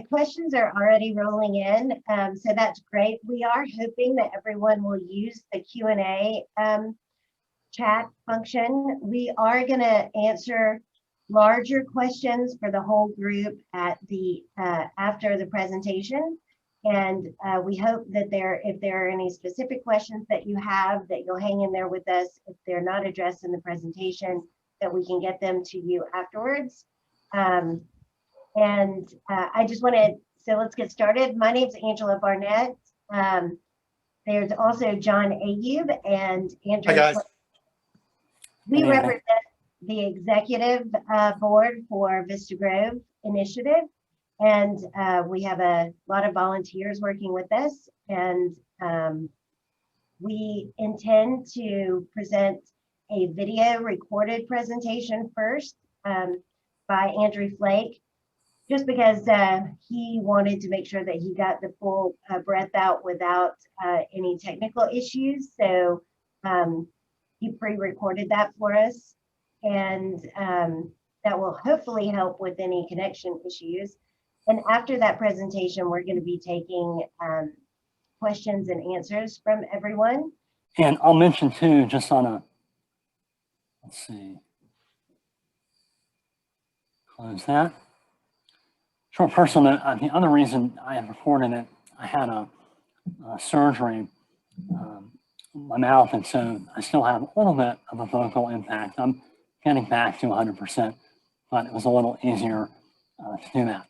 Questions are already rolling in, so that's great. We are hoping that everyone will use the Q&A chat function. We are going to answer larger questions for the whole group at the after the presentation, and we hope that if there are any specific questions that you have, that you'll hang in there with us. If they're not addressed in the presentation, that we can get them to you afterwards. I just wanted, so let's get started. My name is Angela Barnett. There's also John Ayub and Andrew. Hi, guys. We represent the executive board for Vista Grove Initiative, and we have a lot of volunteers working with us, and we intend to present a video recorded presentation first by Andrew Flake, just because he wanted to make sure that he got the full breath out without any technical issues. So he pre-recorded that for us, and that will hopefully help with any connection issues. And after that presentation, we're going to be taking questions and answers from everyone. And I'll mention too, just on a, let's see, close that. Short personal note, the other reason I have recorded it, I had a surgery on my mouth, and so I still have a little bit of a vocal impact. I'm getting back to 100%, but it was a little easier to do that.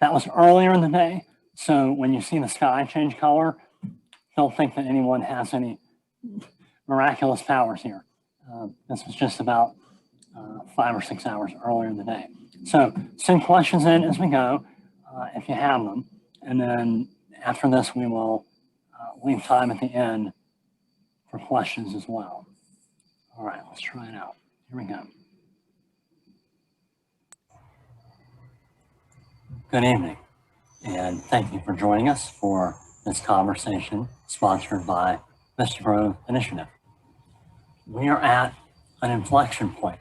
That was earlier in the day, so when you see the sky change color, don't think that anyone has any miraculous powers here. This was just about 5 or 6 hours earlier in the day. So send questions in as we go, if you have them. And then after this, we will leave time at the end for questions as well. All right, let's try it out. Here we go. Good evening, and thank you for joining us for this conversation sponsored by Vista Grove Initiative. We are at an inflection point,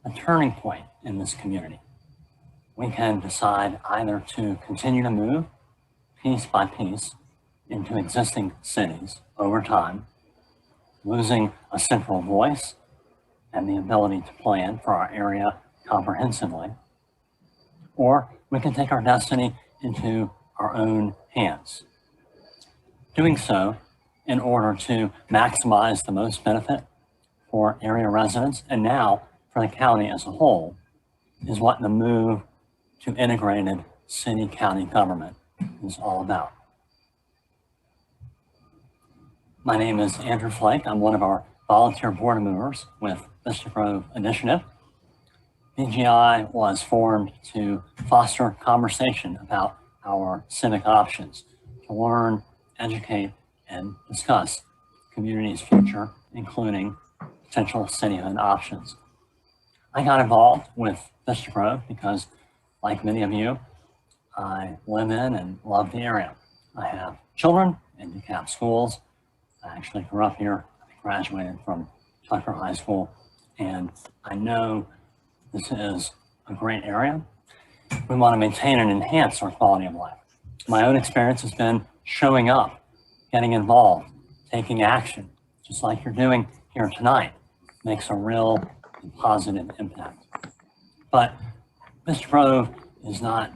a turning point in this community. We can decide either to continue to move piece by piece into existing cities over time, losing a central voice and the ability to plan for our area comprehensively, or we can take our destiny into our own hands. Doing so in order to maximize the most benefit for area residents and now for the county as a whole is what the move to integrated city-county government is all about. My name is Andrew Flake. I'm one of our volunteer board members with Vista Grove Initiative. VGI was formed to foster conversation about our civic options, to learn, educate, and discuss the community's future, including potential cityhood options. I got involved with Vista Grove because, like many of you, I live in and love the area. I have children in DeKalb schools. I actually grew up here. I graduated from Tucker High School, and I know this is a great area. We want to maintain and enhance our quality of life. My own experience has been showing up, getting involved, taking action, just like you're doing here tonight, makes a real positive impact. But Vista Grove is not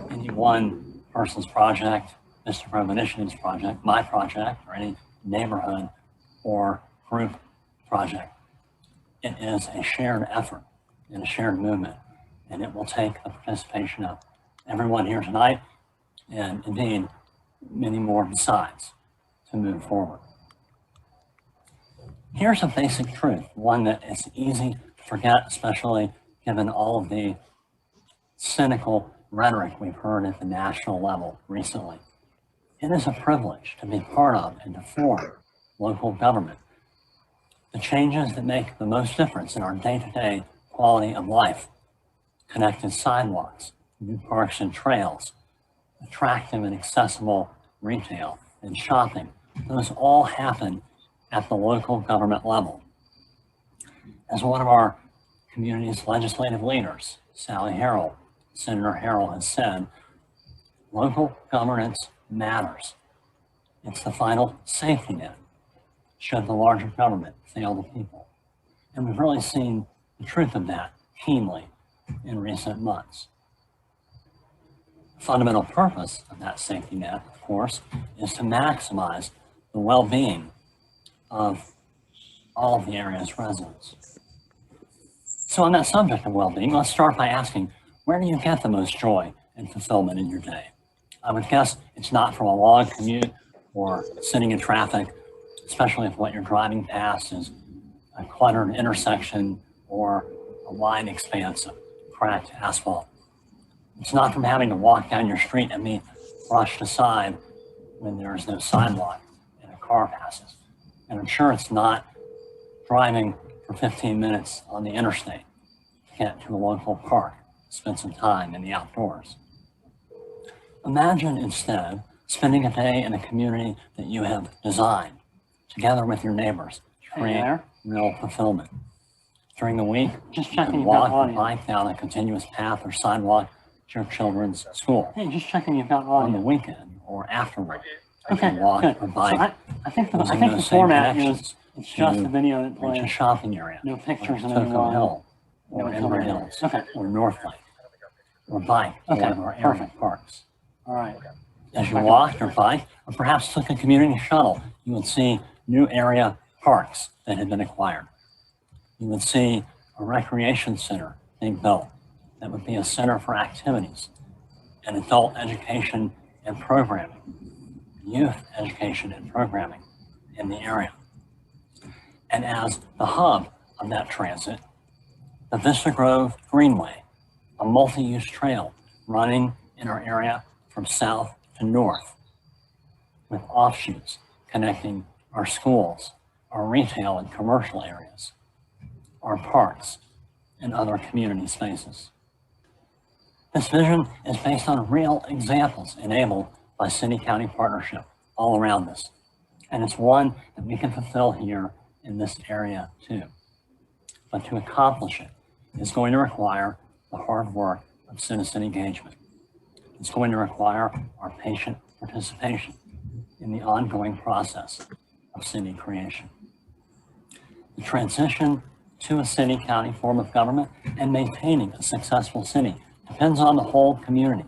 any one person's project, Vista Grove Initiative's project, my project, or any neighborhood or group project. It is a shared effort and a shared movement, and it will take the participation of everyone here tonight, and indeed many more besides, to move forward. Here's a basic truth, one that is easy to forget, especially given all of the cynical rhetoric we've heard at the national level recently. It is a privilege to be part of and to form local government. The changes that make the most difference in our day-to-day quality of life, connected sidewalks, new parks and trails, attractive and accessible retail and shopping, those all happen at the local government level. As one of our community's legislative leaders, Sally Harrell, Senator Harrell has said, local governance matters. It's the final safety net should the larger government fail the people. And we've really seen the truth of that keenly in recent months. The fundamental purpose of that safety net, of course, is to maximize the well-being of all of the area's residents. So on that subject of well-being, let's start by asking, where do you get the most joy and fulfillment in your day? I would guess it's not from a long commute or sitting in traffic, especially if what you're driving past is a cluttered intersection or a wide expanse of cracked asphalt. It's not from having to walk down your street and be brushed aside when there is no sidewalk and a car passes. And I'm sure it's not driving for 15 minutes on the interstate to get to a local park, spend some time in the outdoors. Imagine instead spending a day in a community that you have designed together with your neighbors to create real fulfillment. During the week, just checking walk or bike down a continuous path or sidewalk to your children's school. Hey, just checking you've got on the weekend or afterward. Okay, walk or bike. So I think the format is it's just a video that plays a shopping area. No pictures in any Hill or Emory Hills or Northlake or bike or one of our area parks. All right. As you walked or bike or perhaps took a community shuttle, you would see new area parks that had been acquired. You would see a recreation center being built that would be a center for activities and adult education and programming, youth education and programming in the area. And as the hub of that transit, the Vista Grove Greenway, a multi-use trail running in our area from south to north with offshoots connecting our schools, our retail and commercial areas, our parks, and other community spaces. This vision is based on real examples enabled by city-county partnership all around us. And it's one that we can fulfill here in this area too. But to accomplish it is going to require the hard work of citizen engagement. It's going to require our patient participation in the ongoing process of city creation. The transition to a city-county form of government and maintaining a successful city depends on the whole community,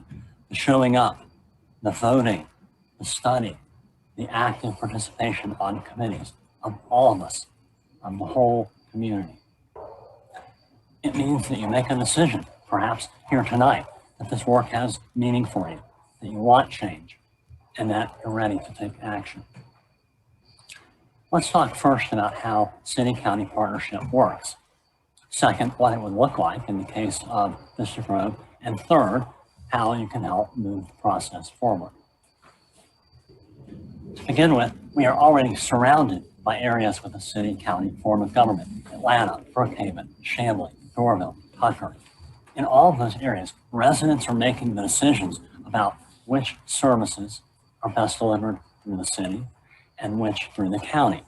the showing up, the voting, the study, the active participation on committees of all of us, of the whole community. It means that you make a decision, perhaps here tonight, that this work has meaning for you, that you want change, and that you're ready to take action. Let's talk first about how city-county partnership works. Second, what it would look like in the case of Vista Grove. And third, how you can help move the process forward. To begin with, we are already surrounded by areas with a city-county form of government: Atlanta, Brookhaven, Chamblee, Dorville, Tucker. In all of those areas, residents are making the decisions about which services are best delivered through the city and which through the county.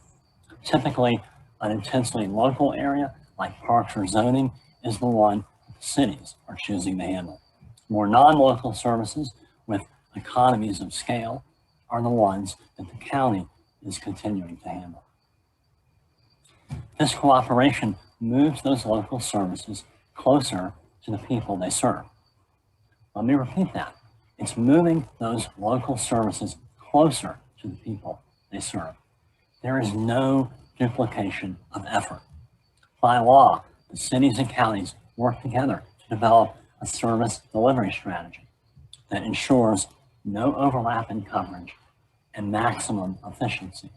Typically, an intensely local area like parks or zoning is the one the cities are choosing to handle. More non-local services with economies of scale are the ones that the county is continuing to handle. This cooperation moves those local services closer to the people they serve. Let me repeat that. It's moving those local services closer to the people they serve. There is no duplication of effort. By law, the cities and counties work together to develop a service delivery strategy that ensures no overlap in coverage and maximum efficiency.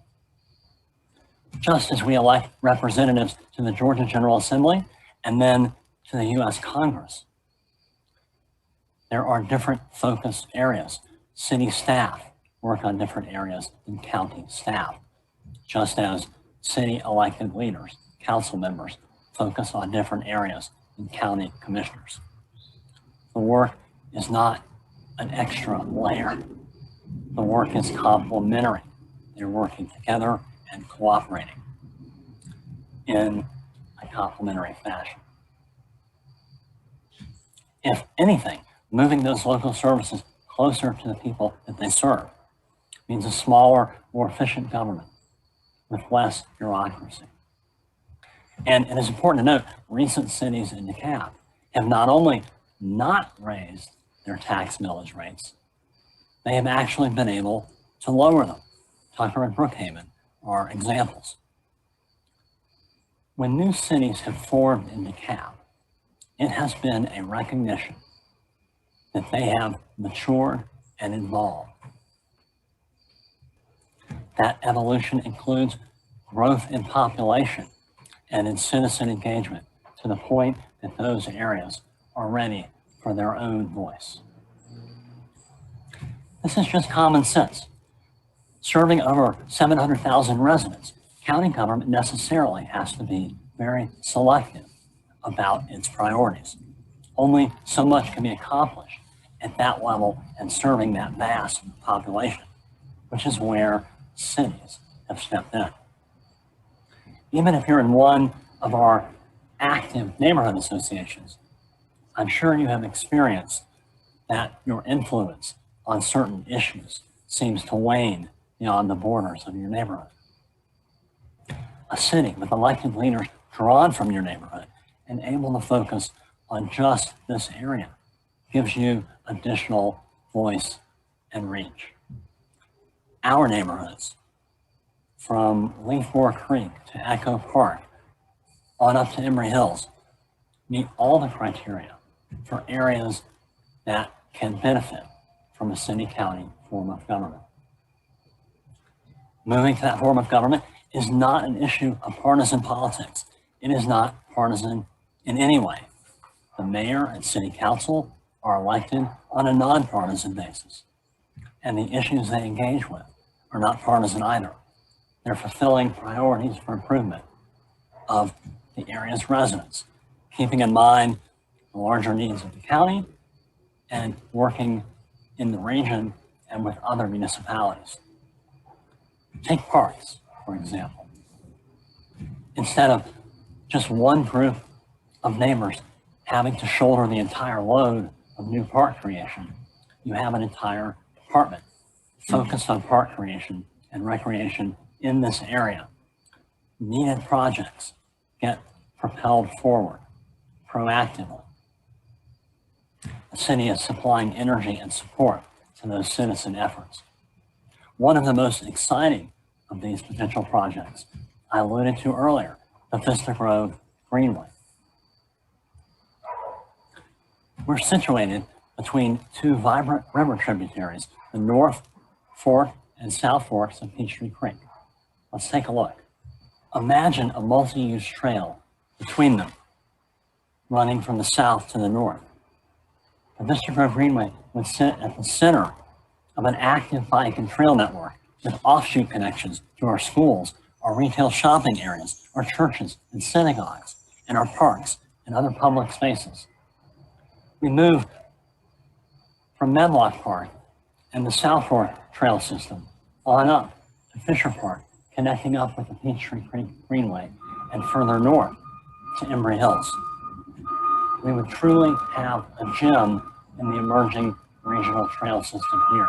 Just as we elect representatives to the Georgia General Assembly and then to the U.S. Congress, there are different focus areas. City staff work on different areas than county staff, just as city elected leaders, council members, focus on different areas than county commissioners. The work is not an extra layer. The work is complementary. They're working together and cooperating in a complementary fashion. If anything, Moving those local services closer to the people that they serve means a smaller, more efficient government with less bureaucracy. And it is important to note, recent cities in DeKalb have not only not raised their tax millage rates, they have actually been able to lower them. Tucker and Brookhaven are examples. When new cities have formed in DeKalb, it has been a recognition that they have matured and evolved. That evolution includes growth in population and in citizen engagement to the point that those areas are ready for their own voice. This is just common sense. Serving over 700,000 residents, county government necessarily has to be very selective about its priorities. Only so much can be accomplished at that level and serving that vast population, which is where cities have stepped in. Even if you're in one of our active neighborhood associations, I'm sure you have experienced that your influence on certain issues seems to wane beyond the borders of your neighborhood. A city with elected leaders drawn from your neighborhood and able to focus on just this area gives you additional voice and reach. Our neighborhoods, from Leaf Fork Creek to Echo Park, on up to Emory Hills, meet all the criteria for areas that can benefit from a city-county form of government. Moving to that form of government is not an issue of partisan politics. It is not partisan in any way. The mayor and city council are elected on a nonpartisan basis, and the issues they engage with are not partisan either. They're fulfilling priorities for improvement of the area's residents, keeping in mind the larger needs of the county and working in the region and with other municipalities. Take parks, for example. Instead of just one group of neighbors having to shoulder the entire load of new park creation, you have an entire department focused on park creation and recreation in this area. Needed projects get propelled forward proactively. The city is supplying energy and support to those citizen efforts. One of the most exciting of these potential projects I alluded to earlier, the Vista Grove Greenway. We're situated between two vibrant river tributaries, the North Fork and South Forks of Peachtree Creek. Let's take a look. Imagine a multi-use trail between them, running from the south to the north. The Vista Grove Greenway would sit at the center of an active bike and trail network with offshoot connections to our schools, our retail shopping areas, our churches and synagogues, and our parks and other public spaces. We move from Medlock Park and the South Fork Trail System on up to Fisher Park, connecting up with the Peachtree Creek Greenway and further north to Emory Hills. We would truly have a gem in the emerging regional trail system here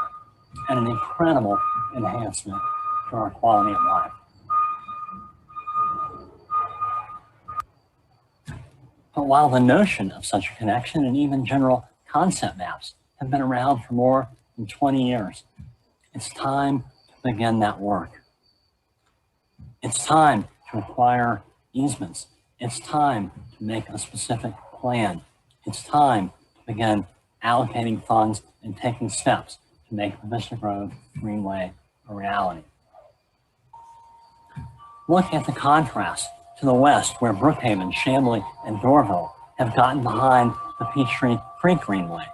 and an incredible enhancement to our quality of life. But while the notion of such a connection and even general concept maps have been around for more than 20 years, it's time to begin that work. It's time to acquire easements. It's time to make a specific plan. It's time to begin allocating funds and taking steps to make the Vista Grove Greenway a reality. Look at the contrast to the west, where Brookhaven, Chamblee, and Dorville have gotten behind the Peachtree Creek Greenway.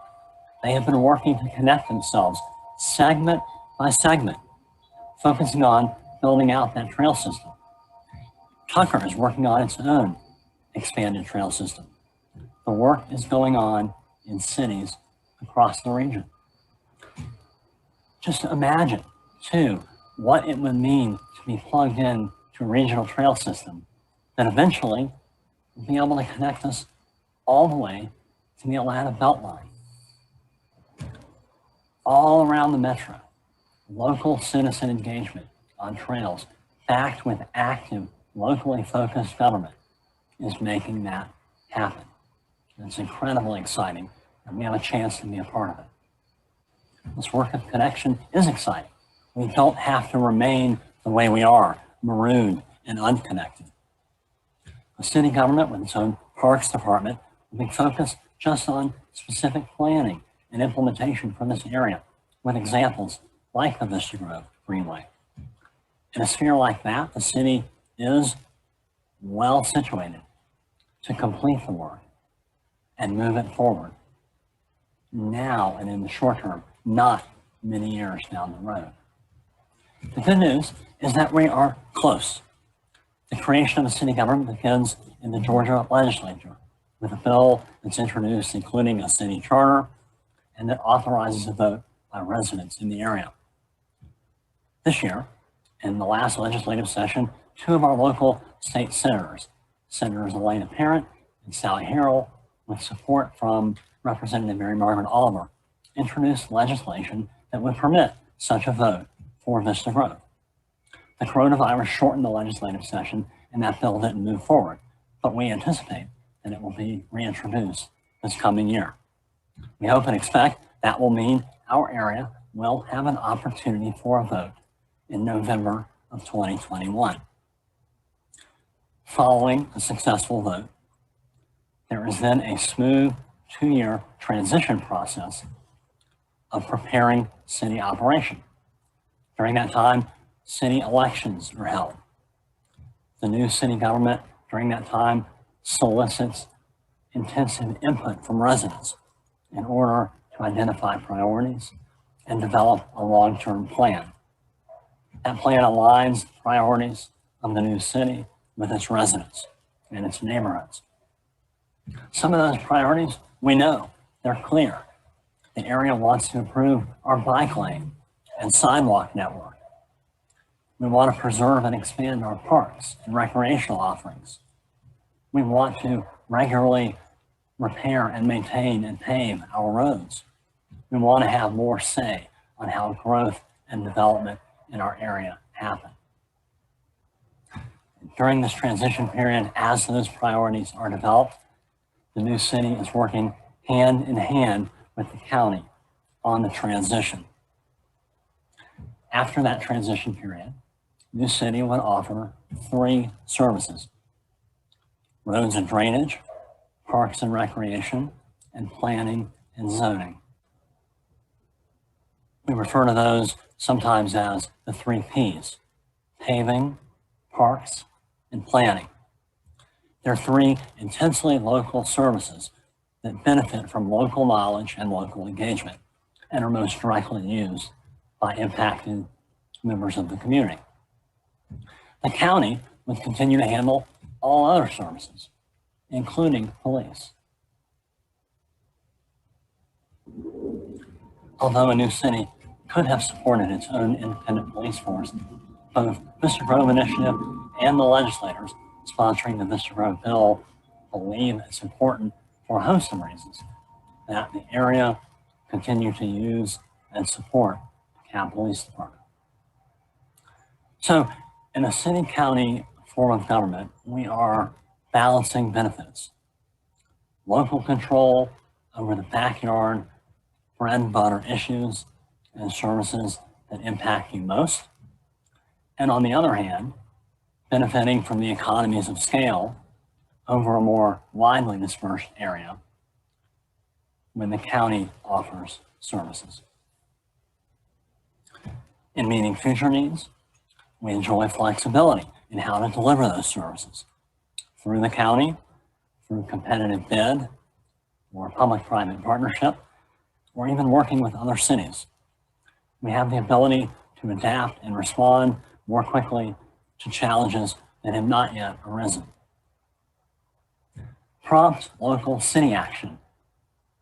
They have been working to connect themselves segment by segment, focusing on building out that trail system. Tucker is working on its own expanded trail system. The work is going on in cities across the region. Just imagine, too, what it would mean to be plugged in to a regional trail system that eventually will be able to connect us all the way to the Atlanta Beltline. all around the metro. Local citizen engagement on trails backed with active, locally focused government is making that happen. It's incredibly exciting, and we have a chance to be a part of it. This work of connection is exciting. We don't have to remain the way we are, marooned and unconnected. A city government with its own parks department will be focused just on specific planning and implementation for this area, with examples like the Vista Grove Greenway. In a sphere like that, the city is well situated to complete the work and move it forward now and in the short term, not many years down the road. The good news is that we are close. The creation of a city government begins in the Georgia legislature with a bill that's introduced, including a city charter, and that authorizes a vote by residents in the area. This year, in the last legislative session, two of our local state senators, Senators Elena Parent and Sally Harrell, with support from Representative Mary Margaret Oliver, introduced legislation that would permit such a vote for Vista Grove. The coronavirus shortened the legislative session and that bill didn't move forward, but we anticipate that it will be reintroduced this coming year. We hope and expect that will mean our area will have an opportunity for a vote in November of 2021. Following a successful vote, there is then a smooth 2-year transition process of preparing city operation. During that time, city elections are held. The new city government during that time solicits intensive input from residents in order to identify priorities and develop a long-term plan. That plan aligns the priorities of the new city with its residents and its neighborhoods. Some of those priorities we know, they're clear. The area wants to improve our bike lane and sidewalk network. We want to preserve and expand our parks and recreational offerings. We want to regularly repair and maintain and pave our roads. We want to have more say on how growth and development in our area happen. During this transition period, as those priorities are developed, the new city is working hand in hand with the county on the transition. After that transition period, the city would offer 3 services: roads and drainage, parks and recreation, and planning and zoning. We refer to those sometimes as the 3 Ps: paving, parks, and planning. They're 3 intensely local services that benefit from local knowledge and local engagement and are most directly used by impacted members of the community. The county would continue to handle all other services, including police. Although a new city could have supported its own independent police force, both Vista Grove Initiative and the legislators sponsoring the Vista Grove bill believe it's important for a host of reasons that the area continue to use and support the DeKalb Police Department. So in a city-county form of government, we are balancing benefits: local control over the backyard, bread and butter issues and services that impact you most, and on the other hand, benefiting from the economies of scale over a more widely dispersed area when the county offers services. In meeting future needs, we enjoy flexibility in how to deliver those services through the county, through competitive bid, or public-private partnership, or even working with other cities. We have the ability to adapt and respond more quickly to challenges that have not yet arisen. Prompt local city action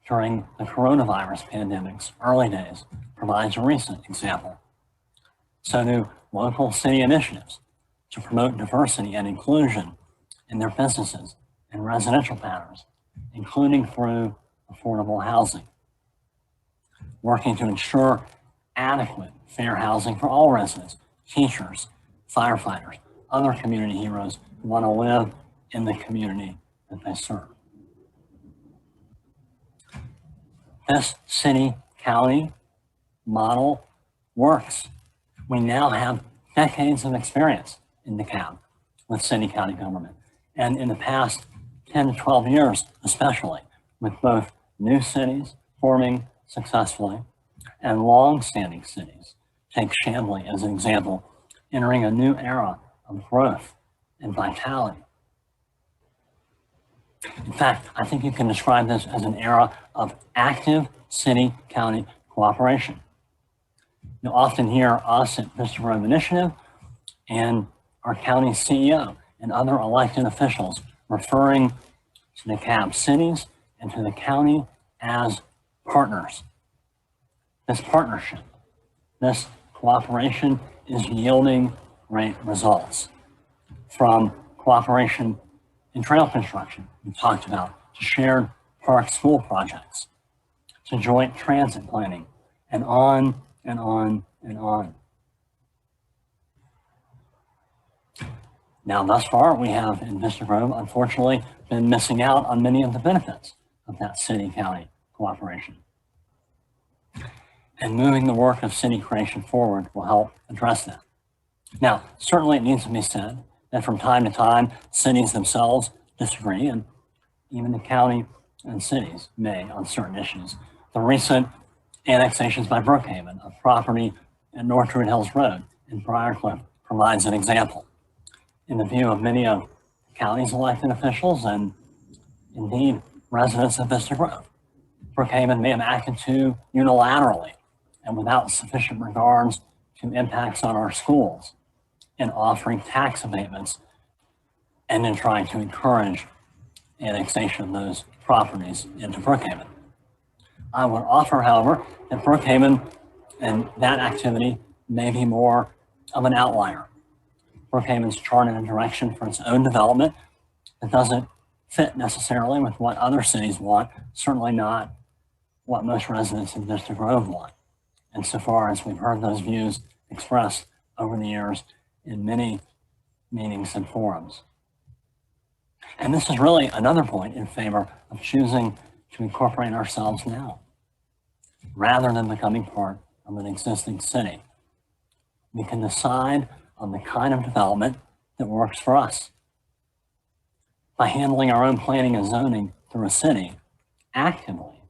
during the coronavirus pandemic's early days provides a recent example. So do local city initiatives to promote diversity and inclusion in their businesses and residential patterns, including through affordable housing. working to ensure adequate, fair housing for all residents, teachers, firefighters, other community heroes who want to live in the community that they serve. This city-county model works. We now have decades of experience in DeKalb with city-county government. And in the past 10 to 12 years, especially, with both new cities forming successfully and long-standing cities, take Chamblee as an example, entering a new era of growth and vitality. In fact, I think you can describe this as an era of active city-county cooperation. You'll often hear us at Vista Grove Initiative and our county CEO and other elected officials referring to DeKalb cities and to the county as partners. This partnership, this cooperation is yielding great results. From cooperation in trail construction, we talked about, to shared park school projects, to joint transit planning, and on and on and on. Now, thus far, we have in Vista Grove, unfortunately, been missing out on many of the benefits of that city-county cooperation. And moving the work of city creation forward will help address that. Now, certainly it needs to be said that from time to time, cities themselves disagree, and even the county and cities may on certain issues. The recent annexations by Brookhaven of property at North Druid Hills Road in Briarcliff provides an example. In the view of many of the county's elected officials and indeed residents of Vista Grove, Brookhaven may have acted too unilaterally and without sufficient regards to impacts on our schools in offering tax abatements and in trying to encourage annexation of those properties into Brookhaven. I would offer, however, that Brookhaven and that activity may be more of an outlier. Brookhaven's charted a direction for its own development that doesn't fit necessarily with what other cities want, certainly not what most residents in Vista Grove want. And so far as we've heard those views expressed over the years in many meetings and forums. And this is really another point in favor of choosing to incorporate ourselves now, rather than becoming part of an existing city. We can decide on the kind of development that works for us. By handling our own planning and zoning through a city actively,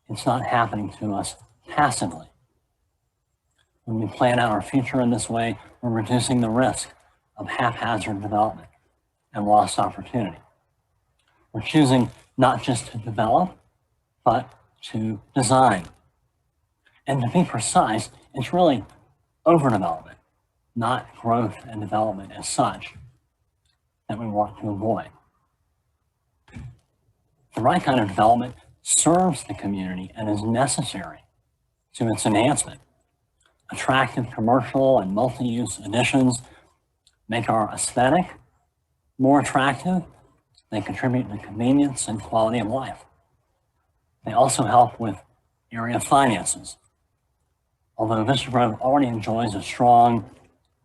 it's not happening to us passively. When we plan out our future in this way, we're reducing the risk of haphazard development and lost opportunity. We're choosing not just to develop, but to design. And to be precise, it's really overdevelopment, not growth and development as such, that we want to avoid. The right kind of development serves the community and is necessary to its enhancement. Attractive commercial and multi-use additions make our aesthetic more attractive. They contribute to convenience and quality of life. They also help with area finances. Although Vista Grove already enjoys a strong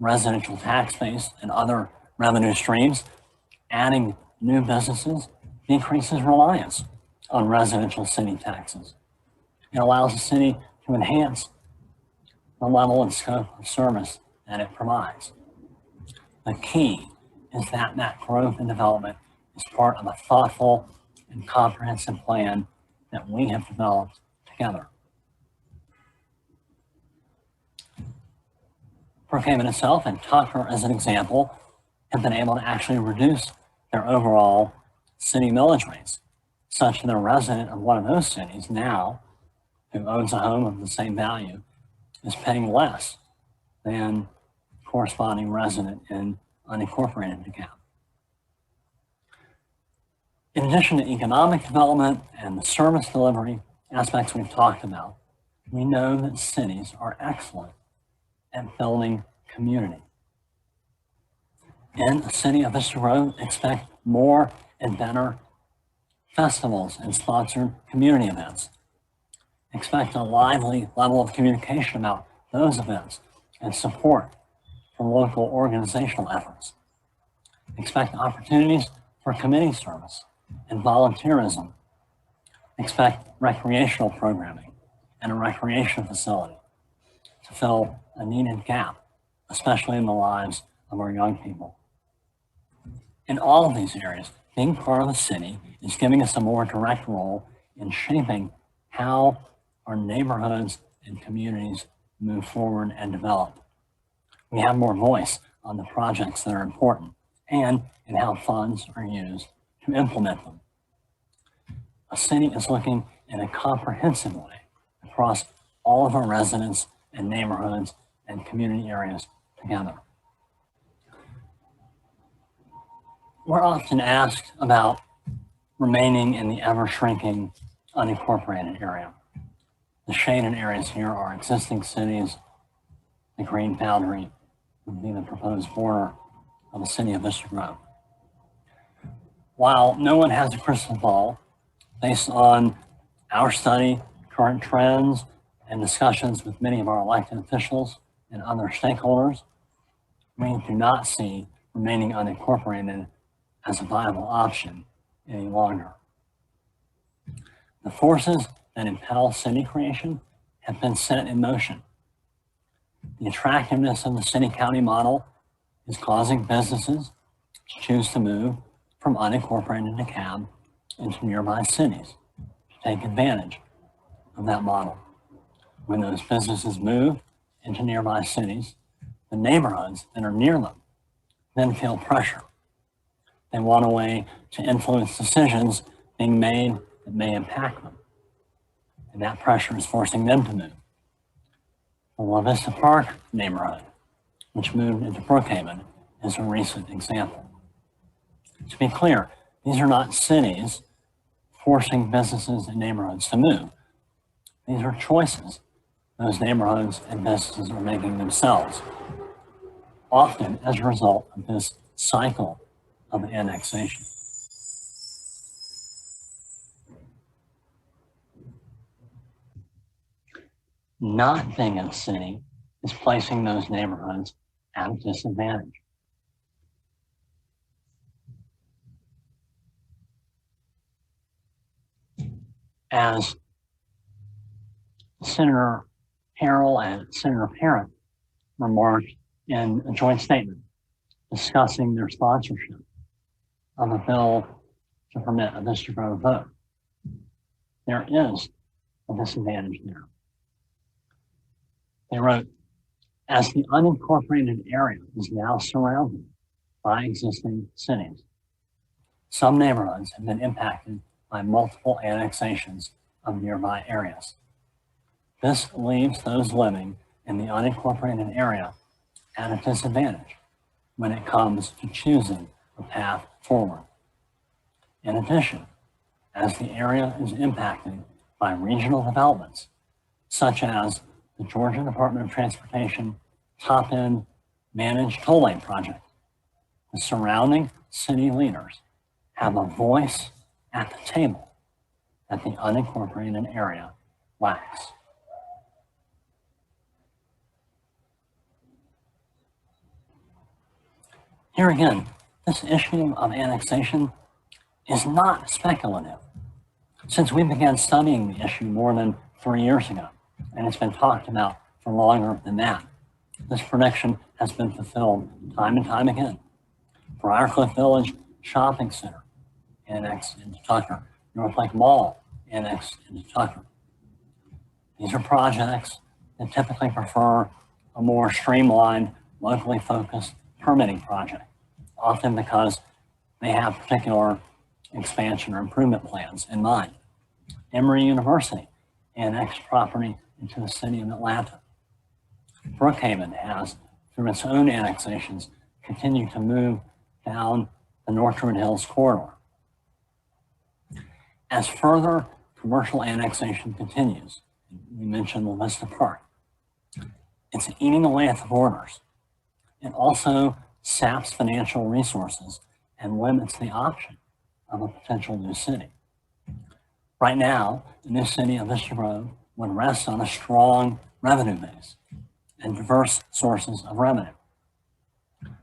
residential tax base and other revenue streams, adding new businesses decreases reliance on residential city taxes. It allows the city to enhance the level and scope of service that it provides. The key is that growth and development is part of a thoughtful and comprehensive plan that we have developed together. Brookhaven itself and Tucker, as an example, have been able to actually reduce their overall city millage rates, such that a resident of one of those cities now, who owns a home of the same value, is paying less than corresponding resident in unincorporated DeKalb. In addition to economic development and the service delivery aspects we've talked about, we know that cities are excellent at building community. In a city of Vista Grove, expect more and better festivals and sponsored community events. Expect a lively level of communication about those events and support from local organizational efforts. Expect opportunities for committee service and volunteerism. Expect recreational programming and a recreation facility to fill a needed gap, especially in the lives of our young people. In all of these areas, being part of the city is giving us a more direct role in shaping how our neighborhoods and communities move forward and develop. We have more voice on the projects that are important and in how funds are used to implement them. A city is looking in a comprehensive way across all of our residents and neighborhoods and community areas together. We're often asked about remaining in the ever-shrinking unincorporated area. The shaded areas here are existing cities. The green boundary would be the proposed border of the city of Vista Grove. While no one has a crystal ball, based on our study, current trends, and discussions with many of our elected officials and other stakeholders, we do not see remaining unincorporated as a viable option any longer. The forces that impel city creation have been set in motion. The attractiveness of the city-county model is causing businesses to choose to move from unincorporated DeKalb into nearby cities to take advantage of that model. When those businesses move into nearby cities, the neighborhoods that are near them then feel pressure. They want a way to influence decisions being made that may impact them. And that pressure is forcing them to move. The La Vista Park neighborhood, which moved into Brookhaven, is a recent example. To be clear, these are not cities forcing businesses and neighborhoods to move. These are choices those neighborhoods and businesses are making themselves, often as a result of this cycle of annexation. Not being in a city is placing those neighborhoods at a disadvantage. As Senator Harrell and Senator Parent remarked in a joint statement discussing their sponsorship of a bill to permit a Vista Grove vote, there is a disadvantage there. They wrote, as the unincorporated area is now surrounded by existing cities, some neighborhoods have been impacted by multiple annexations of nearby areas. This leaves those living in the unincorporated area at a disadvantage when it comes to choosing a path forward. In addition, as the area is impacted by regional developments, such as the Georgia Department of Transportation top-end managed toll lane project, the surrounding city leaders have a voice at the table that the unincorporated area lacks. Here again, this issue of annexation is not speculative. Since we began studying the issue more than 3 years ago, and it's been talked about for longer than that, this prediction has been fulfilled time and time again. Briarcliff Village Shopping Center annexed into Tucker, North Lake Mall annexed into Tucker. These are projects that typically prefer a more streamlined, locally focused permitting project, often because they have particular expansion or improvement plans in mind. Emory University annexed property into the city of Atlanta. Brookhaven has, through its own annexations, continued to move down the North Druid Hills corridor. As further commercial annexation continues, we mentioned La Vista Park, it's eating away at the borders. It also saps financial resources and limits the option of a potential new city. Right now, the new city of Vista Grove would rest on a strong revenue base and diverse sources of revenue.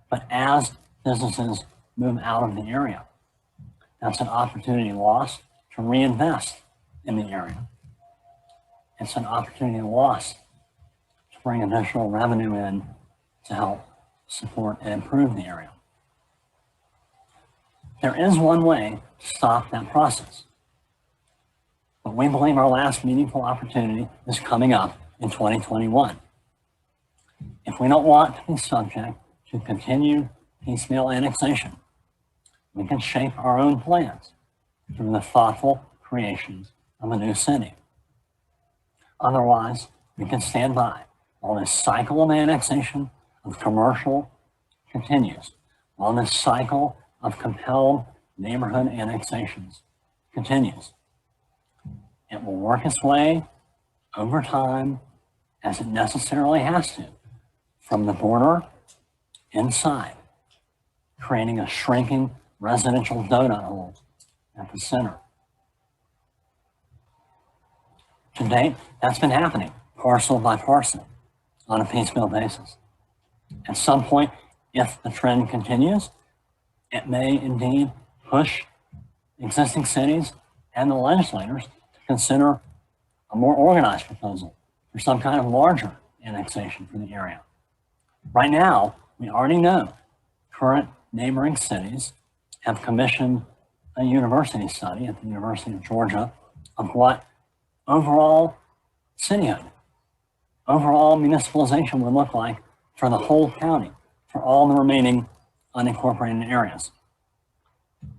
But as businesses move out of the area, that's an opportunity lost to reinvest in the area. It's an opportunity lost to bring additional revenue in to help support and improve the area. There is one way to stop that process, but we believe our last meaningful opportunity is coming up in 2021. If we don't want to be subject to continued piecemeal annexation, we can shape our own plans through the thoughtful creation of a new city. Otherwise, we can stand by while this cycle of annexation of commercial continues, while this cycle of compelled neighborhood annexations continues. It will work its way over time, as it necessarily has to, from the border inside, creating a shrinking residential donut hole at the center. To date, that's been happening parcel by parcel on a piecemeal basis. At some point, if the trend continues, it may indeed push existing cities and the legislators to consider a more organized proposal for some kind of larger annexation for the area. Right now, we already know current neighboring cities have commissioned a university study at the University of Georgia of what overall cityhood, overall municipalization would look like for the whole county, for all the remaining unincorporated areas.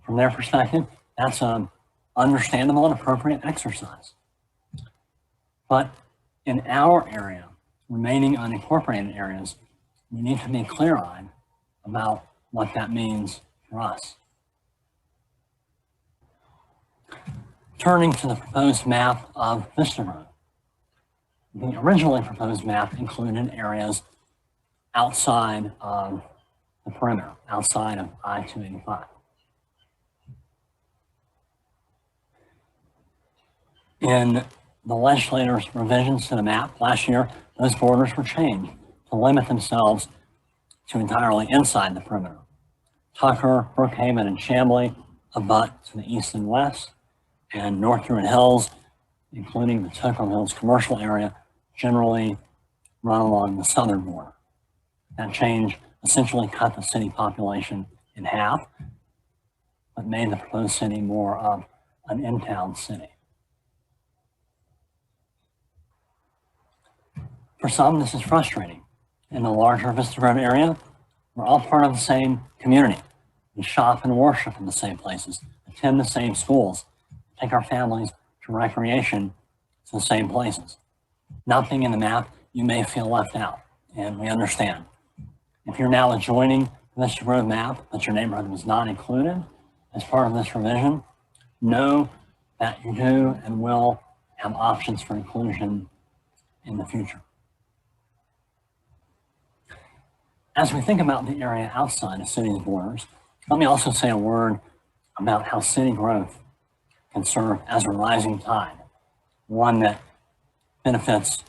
From their perspective, that's an understandable and appropriate exercise. But in our area, remaining unincorporated areas, we need to be clear-eyed about what that means for us. Turning to the proposed map of Vista Grove. The originally proposed map included areas outside of the perimeter, outside of I-285. In the legislators' revisions to the map last year, those borders were changed to limit themselves to entirely inside the perimeter. Tucker, Brookhaven, and Chamblee abut to the east and west, and North Druid Hills, including the Tocco Hills commercial area, generally run along the southern border. That change essentially cut the city population in half, but made the proposed city more of an in-town city. For some, this is frustrating. In the larger Vista Grove area, we're all part of the same community. We shop and worship in the same places, attend the same schools, take our families to recreation to the same places. Nothing in the map, you may feel left out, and we understand. If you're now adjoining the Vista Grove map, but your neighborhood was not included as part of this revision, know that you do and will have options for inclusion in the future. As we think about the area outside of city's borders, let me also say a word about how city growth can serve as a rising tide, one that benefits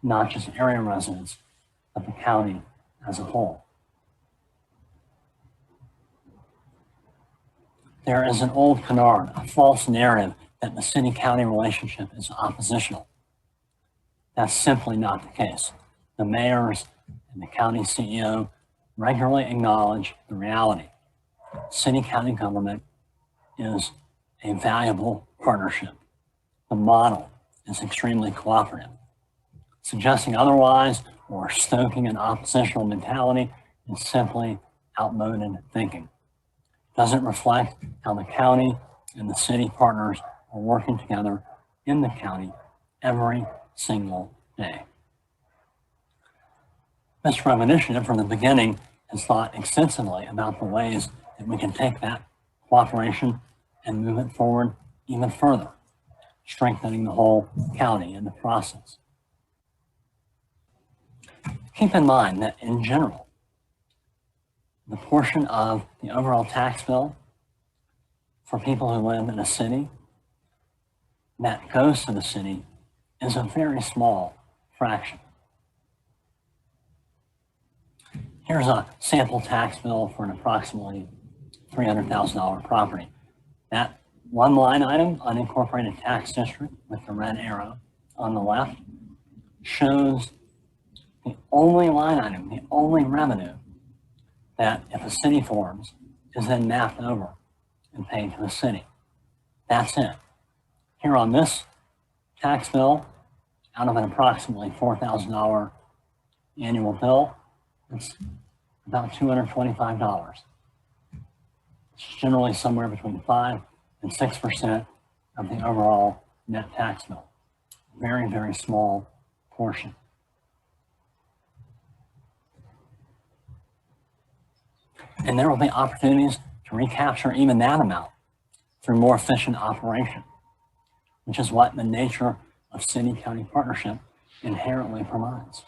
not just area residents, but the county as a whole. There is an old canard, a false narrative that the city-county relationship is oppositional. That's simply not the case. The mayors and the county CEO regularly acknowledge the reality. City-county government is a valuable partnership. The model is extremely cooperative. Suggesting otherwise or stoking an oppositional mentality is simply outmoded thinking. It doesn't reflect how the county and the city partners are working together in the county every single day. Vista Grove Initiative from the beginning has thought extensively about the ways that we can take that cooperation and move it forward even further, strengthening the whole county in the process. Keep in mind that in general, the portion of the overall tax bill for people who live in a city that goes to the city is a very small fraction. Here's a sample tax bill for an approximately $300,000 property. That one line item, unincorporated tax district with the red arrow on the left, shows the only line item, the only revenue that if a city forms is then mapped over and paid to the city. That's it. Here on this tax bill, out of an approximately $4,000 annual bill, it's about $225. It's generally somewhere between 5 and 6% of the overall net tax bill. Very, very small portion. And there will be opportunities to recapture even that amount through more efficient operation, which is what the nature of city-county partnership inherently provides.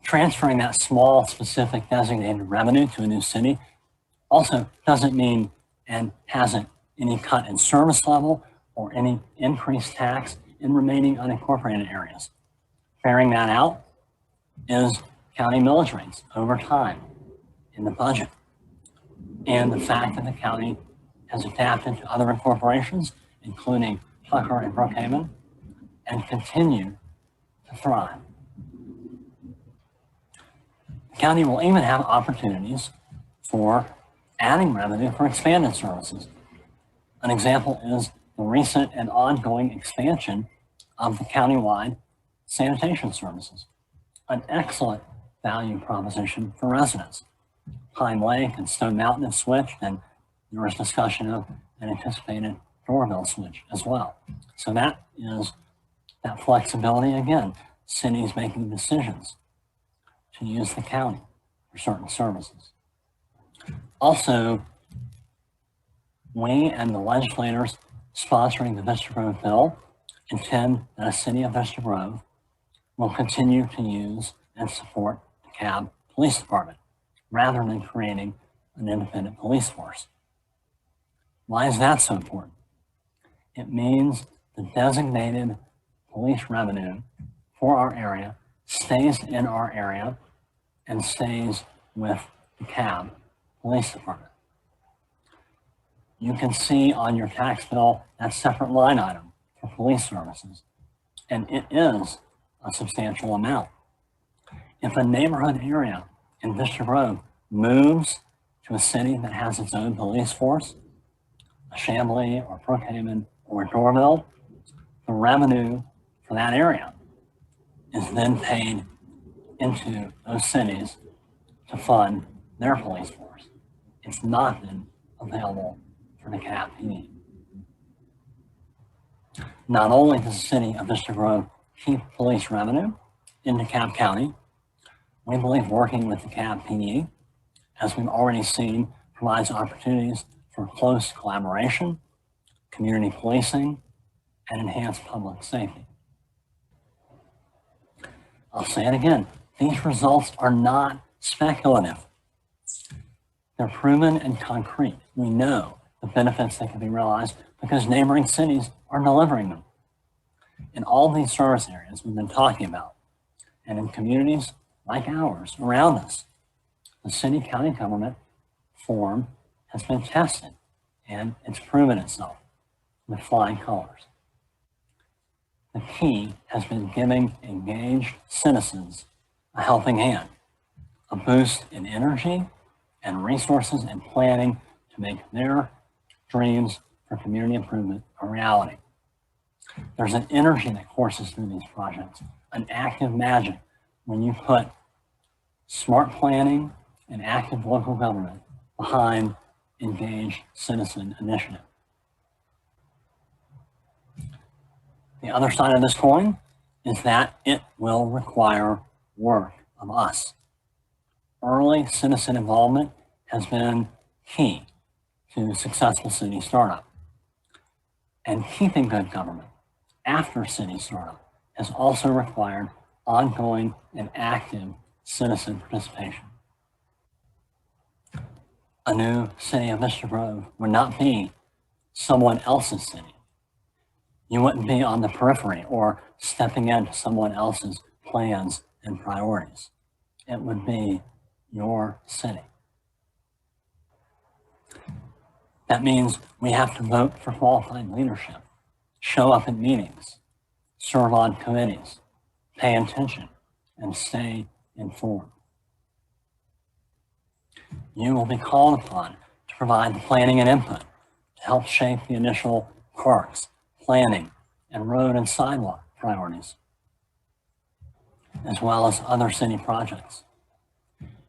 Transferring that small, specific, designated revenue to a new city also doesn't mean and hasn't any cut in service level or any increased tax in remaining unincorporated areas. Bearing that out is county millage rates over time in the budget, and the fact that the county has adapted to other incorporations, including Tucker and Brookhaven, and continue to thrive. The county will even have opportunities for adding revenue for expanded services. An example is the recent and ongoing expansion of the countywide sanitation services, an excellent value proposition for residents. Pine Lake and Stone Mountain have switched, and there was discussion of an anticipated doorbell switch as well. So that is that flexibility again, cities making decisions to use the county for certain services. Also, we and the legislators sponsoring the Vista Grove bill intend that the city of Vista Grove will continue to use and support the DeKalb Police Department rather than creating an independent police force. Why is that so important? It means the designated police revenue for our area stays in our area and stays with the DeKalb Police Department. You can see on your tax bill that separate line item for police services, and it is a substantial amount. If a neighborhood area in Vista Grove moves to a city that has its own police force, a Chamblee or Brookhaven or Dorville, the revenue for that area is then paid into those cities to fund their police force. It's not then available for the DeKalb PD. Not only does the city of Vista Grove keep police revenue in DeKalb County, we believe working with the DeKalb PD, as we've already seen, provides opportunities for close collaboration, community policing, and enhanced public safety. I'll say it again, these results are not speculative. They're proven and concrete. We know the benefits that can be realized because neighboring cities are delivering them. In all these service areas we've been talking about, and in communities like ours around us, the city-county government form has been tested and it's proven itself with flying colors. The key has been giving engaged citizens a helping hand, a boost in energy and resources and planning to make their dreams for community improvement a reality. There's an energy that courses through these projects, an active magic when you put smart planning and active local government behind engaged citizen initiative. The other side of this coin is that it will require work of us. Early citizen involvement has been key to successful city startup. And keeping good government after city startup has also required ongoing and active citizen participation. A new city of Vista Grove would not be someone else's city. You wouldn't be on the periphery or stepping into someone else's plans and priorities. It would be your city. That means we have to vote for qualified leadership, show up at meetings, serve on committees, pay attention, and stay informed. You will be called upon to provide the planning and input to help shape the initial parks, planning, and road and sidewalk priorities, as well as other city projects.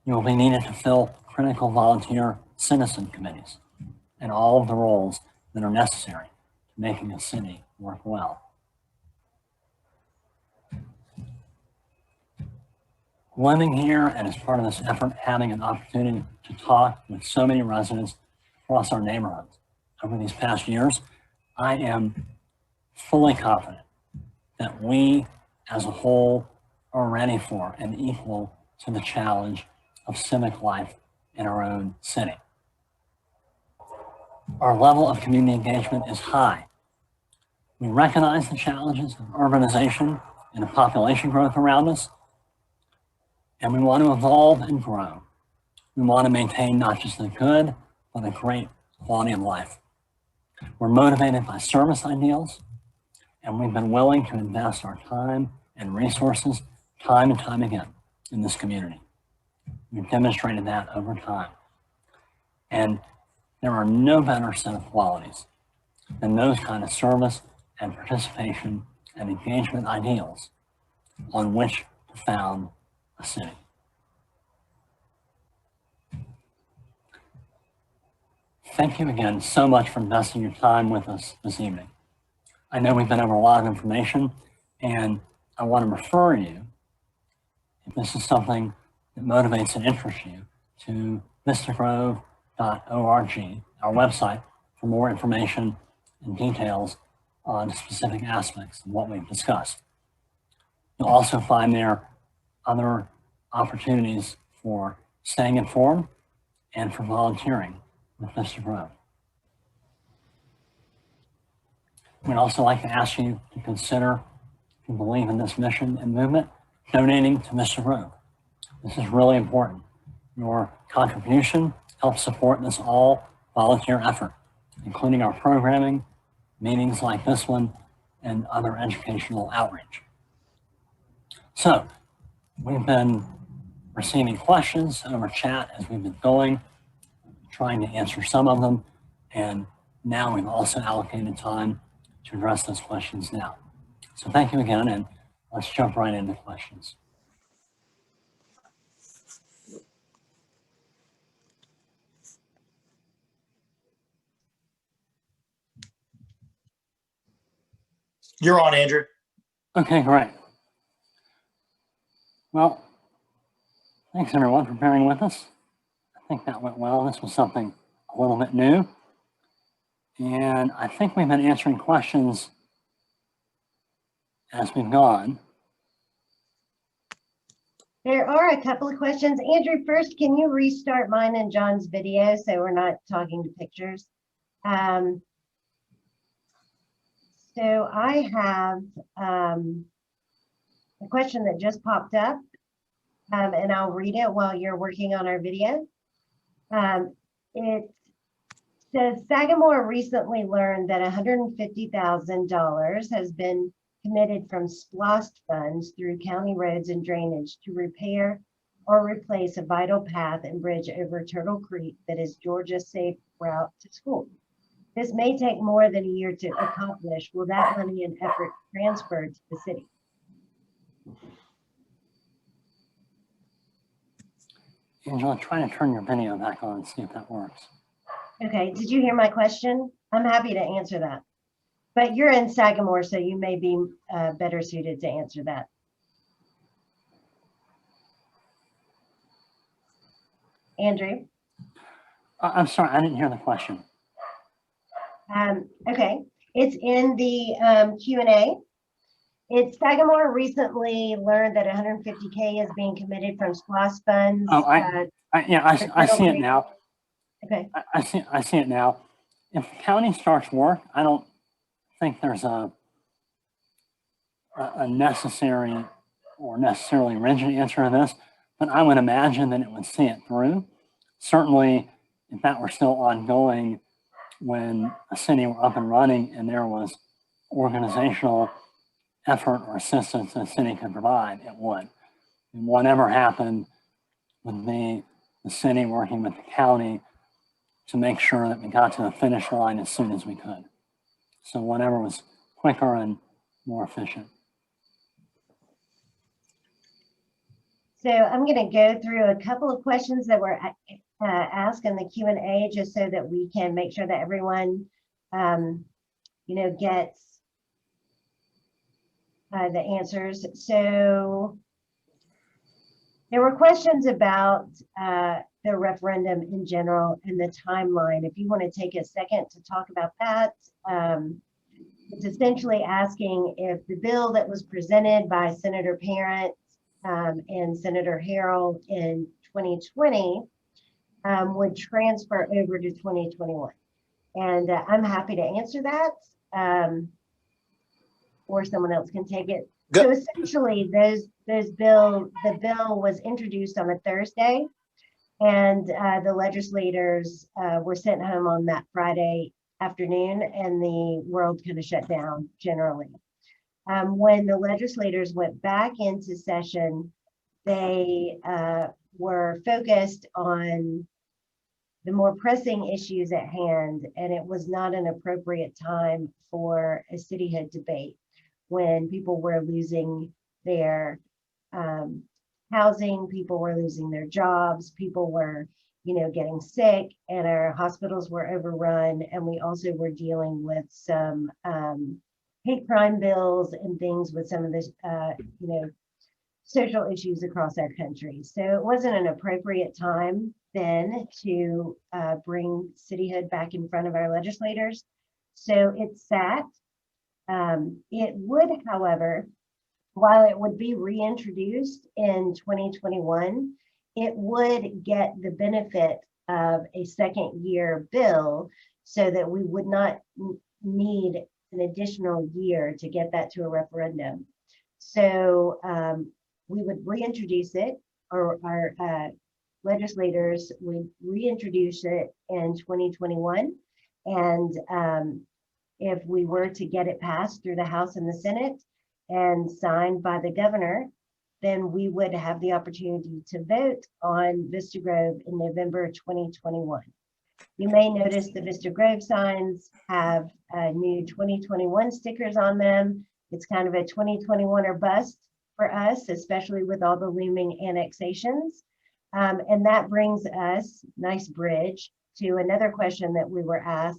You will be needed to fill critical volunteer citizen committees and all of the roles that are necessary to making a city work well. Living here and as part of this effort, having an opportunity to talk with so many residents across our neighborhoods over these past years, I am fully confident that we as a whole are ready for and equal to the challenge of civic life in our own city. Our level of community engagement is high. We recognize the challenges of urbanization and of population growth around us, and we want to evolve and grow. We want to maintain not just a good, but a great quality of life. We're motivated by service ideals, and we've been willing to invest our time and resources time and time again in this community. We've demonstrated that over time. And there are no better set of qualities than those kind of service and participation and engagement ideals on which to found a city. Thank you again so much for investing your time with us this evening. I know we've been over a lot of information, and I want to refer you, if this is something that motivates and interests you, to vistagrove.org, our website, for more information and details on specific aspects of what we've discussed. You'll also find there other opportunities for staying informed and for volunteering with Vista Grove. We'd also like to ask you to consider, if you believe in this mission and movement, donating to Vista Grove. This is really important. Your contribution helps support this all volunteer effort, including our programming, meetings like this one, and other educational outreach. So we've been receiving questions over chat as we've been going, trying to answer some of them, and now we've also allocated time to address those questions now. So thank you again, and let's jump right into questions. You're on, Andrew. Okay, great. Well, thanks everyone for bearing with us. I think that went well. This was something a little bit new. And I think we've been answering questions as we've gone. There are a couple of questions. Andrew, first, can you restart mine and John's video so we're not talking to pictures? So I have a question that just popped up, and I'll read it while you're working on our video. It says, Sagamore recently learned that $150,000 has been committed from SPLOST funds through county roads and drainage to repair or replace a vital path and bridge over Turtle Creek that is Georgia's safe route to school. This may take more than a year to accomplish. Will that money and effort transfer to the city? Angela, try to turn your video back on and see if that works. Okay, did you hear my question? I'm happy to answer that. But you're in Sagamore, so you may be better suited to answer that. Andrew? I'm sorry, I didn't hear the question. Okay, it's in the Q&A. It's Sagamore recently learned that 150K is being committed from SPLOST funds. Oh, I see it now. Okay. I see it now. if the county starts work, I don't think there's a necessary or necessarily rigid answer to this, but I would imagine that it would see it through. Certainly, if that were still ongoing when a city were up and running and there was organizational effort or assistance the city could provide, it would. And whatever happened would be the city working with the county to make sure that we got to the finish line as soon as we could. So whatever was quicker and more efficient. So I'm going to go through a couple of questions that were asked in the Q&A, just so that we can make sure that everyone, gets the answers. So there were questions about the referendum in general and the timeline. If you want to take a second to talk about that, it's essentially asking if the bill that was presented by Senator Parent and Senator Harrell in 2020 would transfer over to 2021. And I'm happy to answer that, or someone else can take it. Go. So essentially, the bill was introduced on a Thursday, and the legislators were sent home on that Friday afternoon, and the world kind of shut down generally. When the legislators went back into session, they were focused on the more pressing issues at hand, and it was not an appropriate time for a cityhood debate when people were losing their housing, people were losing their jobs, people were getting sick, and our hospitals were overrun, and we also were dealing with some hate crime bills and things with some of the social issues across our country. So it wasn't an appropriate time then to bring cityhood back in front of our legislators. So it sat. It would, however, while it would be reintroduced in 2021, it would get the benefit of a second year bill, so that we would not need an additional year to get that to a referendum. So we would reintroduce it, or our legislators would reintroduce it in 2021. And if we were to get it passed through the House and the Senate and signed by the governor, then we would have the opportunity to vote on Vista Grove in November 2021. You may notice the Vista Grove signs have new 2021 stickers on them. It's kind of a 2021 or bust for us, especially with all the looming annexations. And that brings us, nice bridge, to another question that we were asked.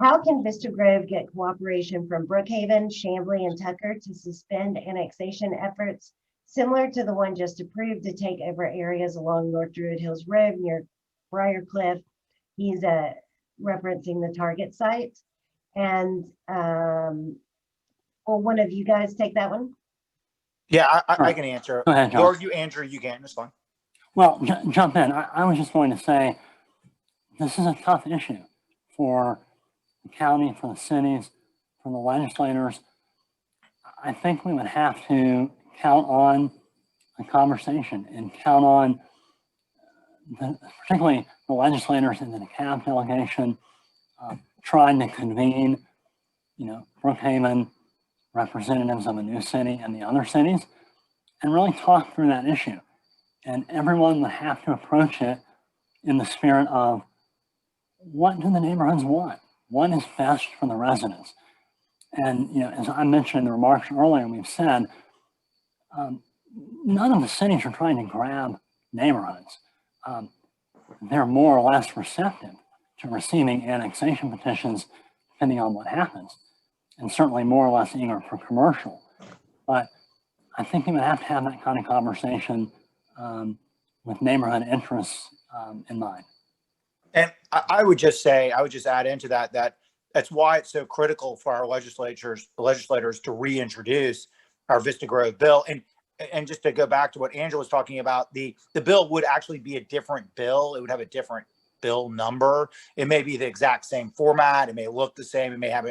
How can Vista Grove get cooperation from Brookhaven, Chamblee, and Tucker to suspend annexation efforts similar to the one just approved to take over areas along North Druid Hills Road near Briarcliff? He's referencing the target site. And will one of you guys take that one? Yeah, I can answer. Go ahead, John. Or you answer, you can. It's fine. Well, jump in. I was just going to say, this is a tough issue for the county, for the cities, for the legislators. I think we would have to count on a conversation and count on particularly the legislators in the DeKalb delegation trying to convene, Brookhaven, representatives of a new city and the other cities, and really talk through that issue. And everyone would have to approach it in the spirit of, what do the neighborhoods want? What is best for the residents? And, as I mentioned in the remarks earlier, we've said, none of the cities are trying to grab neighborhoods. They're more or less receptive to receiving annexation petitions, depending on what happens, and certainly more or less eager for commercial. But I think you would have to have that kind of conversation with neighborhood interests in mind. And I would just add into that's why it's so critical for our legislators to reintroduce our Vista Grove bill. And just to go back to what Angela was talking about, the bill would actually be a different bill. It would have a different bill number. It may be the exact same format. It may look the same. It may have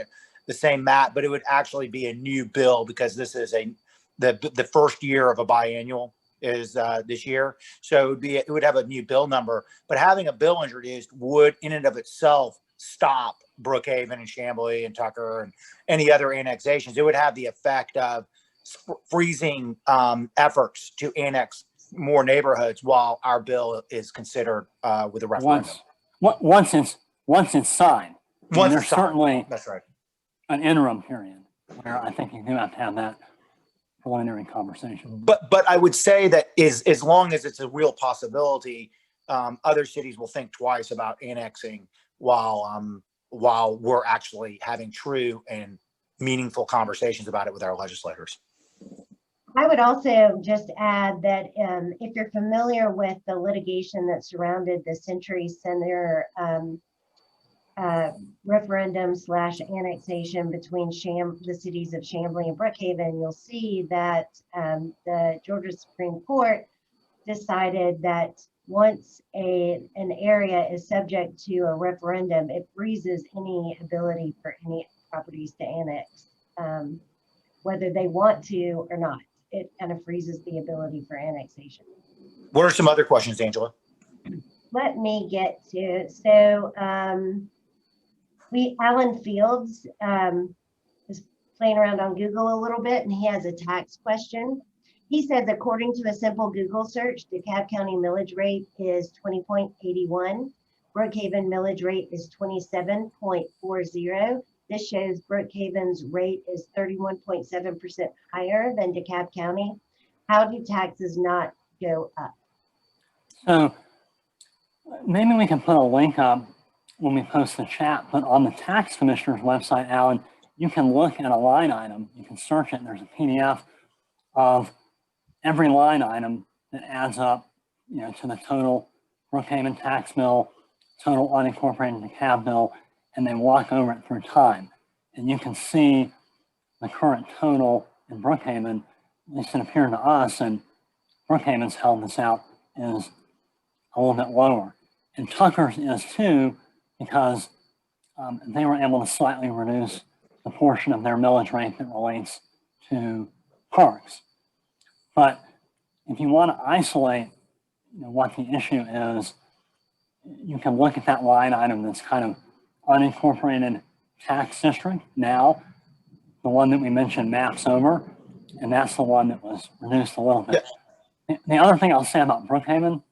the same map, but it would actually be a new bill because this is the first year of a biannual is this year. So it would have a new bill number, but having a bill introduced would in and of itself stop Brookhaven and Chamblee and Tucker and any other annexations. It would have the effect of freezing efforts to annex more neighborhoods while our bill is considered with a referendum. Once it's signed. Once there's it's signed. Certainly That's right. an interim period where I think you do have to have that preliminary conversation. But I would say that as long as it's a real possibility, other cities will think twice about annexing while we're actually having true and meaningful conversations about it with our legislators. I would also just add that if you're familiar with the litigation that surrounded the Century Center referendum / annexation between the cities of Chamblee and Brookhaven, you'll see that the Georgia Supreme Court decided that once an area is subject to a referendum, it freezes any ability for any properties to annex, whether they want to or not. It kind of freezes the ability for annexation. What are some other questions, Angela? Let me get to, so Alan Fields is playing around on Google a little bit, and he has a tax question. He says, according to a simple Google search, DeKalb County millage rate is 20.81. Brookhaven millage rate is 27.40. This shows Brookhaven's rate is 31.7% higher than DeKalb County. How do taxes not go up? So maybe we can put a link up when we post the chat, but on the tax commissioner's website, Alan, you can look at a line item, you can search it, and there's a PDF of every line item that adds up, to the total Brookhaven tax bill, total unincorporated DeKalb bill, and they walk over it through time. And you can see the current total in Brookhaven, at least it appeared to us, and Brookhaven's held this out, is a little bit lower. And Tucker's is too, because they were able to slightly reduce the portion of their millage rate that relates to parks. But if you want to isolate what the issue is, you can look at that line item that's kind of unincorporated tax district now, the one that we mentioned maps over, and that's the one that was reduced a little bit. Yeah. The other thing I'll say about Brookhaven,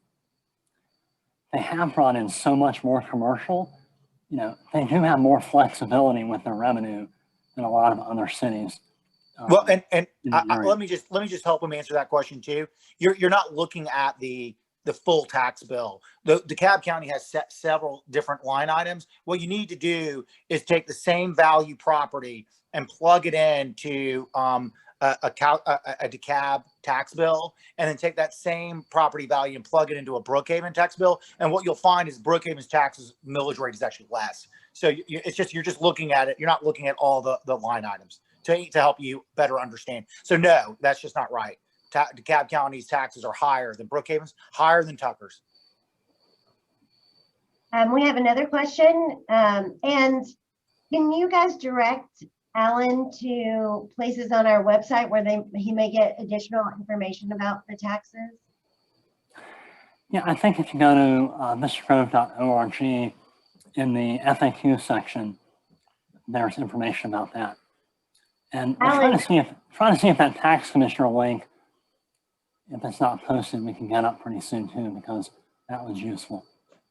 they have brought in so much more commercial. They do have more flexibility with their revenue than a lot of other cities. Well, and let me just help him answer that question too. You're not looking at the full tax bill. The DeKalb County has several different line items. What you need to do is take the same value property and plug it into a DeKalb tax bill, and then take that same property value and plug it into a Brookhaven tax bill. And what you'll find is Brookhaven's taxes millage rate is actually less. So you're just looking at it. You're not looking at all the line items to help you better understand. So no, that's just not right. DeKalb County's taxes are higher than Brookhaven's, higher than Tucker's. We have another question. And can you guys direct Alan to places on our website where he may get additional information about the taxes? Yeah, I think if you go to vistagrove.org in the FAQ section, there's information about that. And I'm trying to see if that tax commissioner link, if it's not posted, we can get up pretty soon too, because that was useful.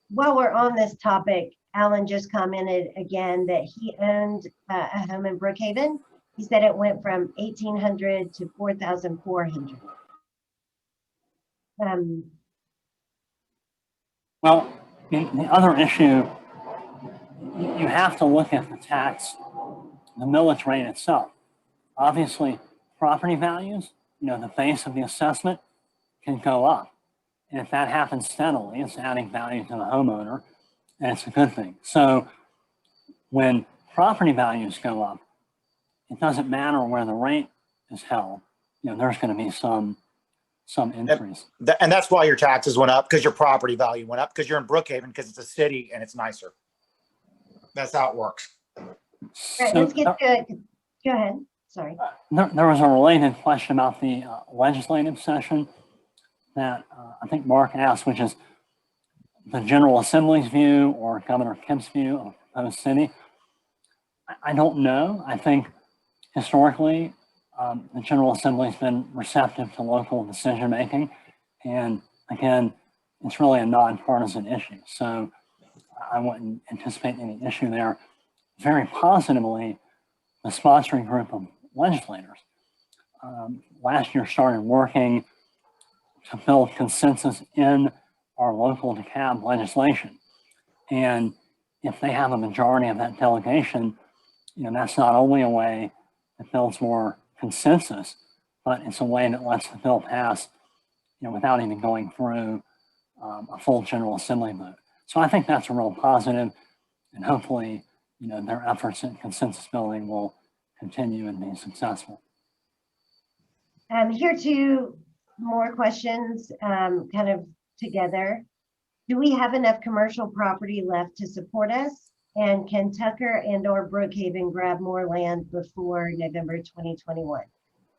While we're on this topic, Alan just commented again that he owned a home in Brookhaven. He said it went from 1,800 to 4,400. Well, the other issue, you have to look at the millage rate itself. Obviously, property values, the base of the assessment can go up. And if that happens steadily, it's adding value to the homeowner, and it's a good thing. So when property values go up, it doesn't matter where the rate is held. There's going to be some some increase. And that's why your taxes went up, because your property value went up, because you're in Brookhaven, because it's a city and it's nicer. That's how it works. Right, let's get to it. Go ahead. Sorry. There was a related question about the legislative session that I think Mark asked, which is the General Assembly's view or Governor Kemp's view of proposed city. I don't know. I think historically, the General Assembly's been receptive to local decision making. And again, it's really a nonpartisan issue. So I wouldn't anticipate any issue there. Very positively, the sponsoring group of legislators last year started working to build consensus in our local DeKalb legislation. And if they have a majority of that delegation, that's not only a way that builds more consensus, but it's a way that lets the bill pass, without even going through a full General Assembly vote. So I think that's a real positive, and hopefully, their efforts at consensus building will continue and be successful. Here are two more questions, kind of together. Do we have enough commercial property left to support us? And can Tucker and/or Brookhaven grab more land before November 2021?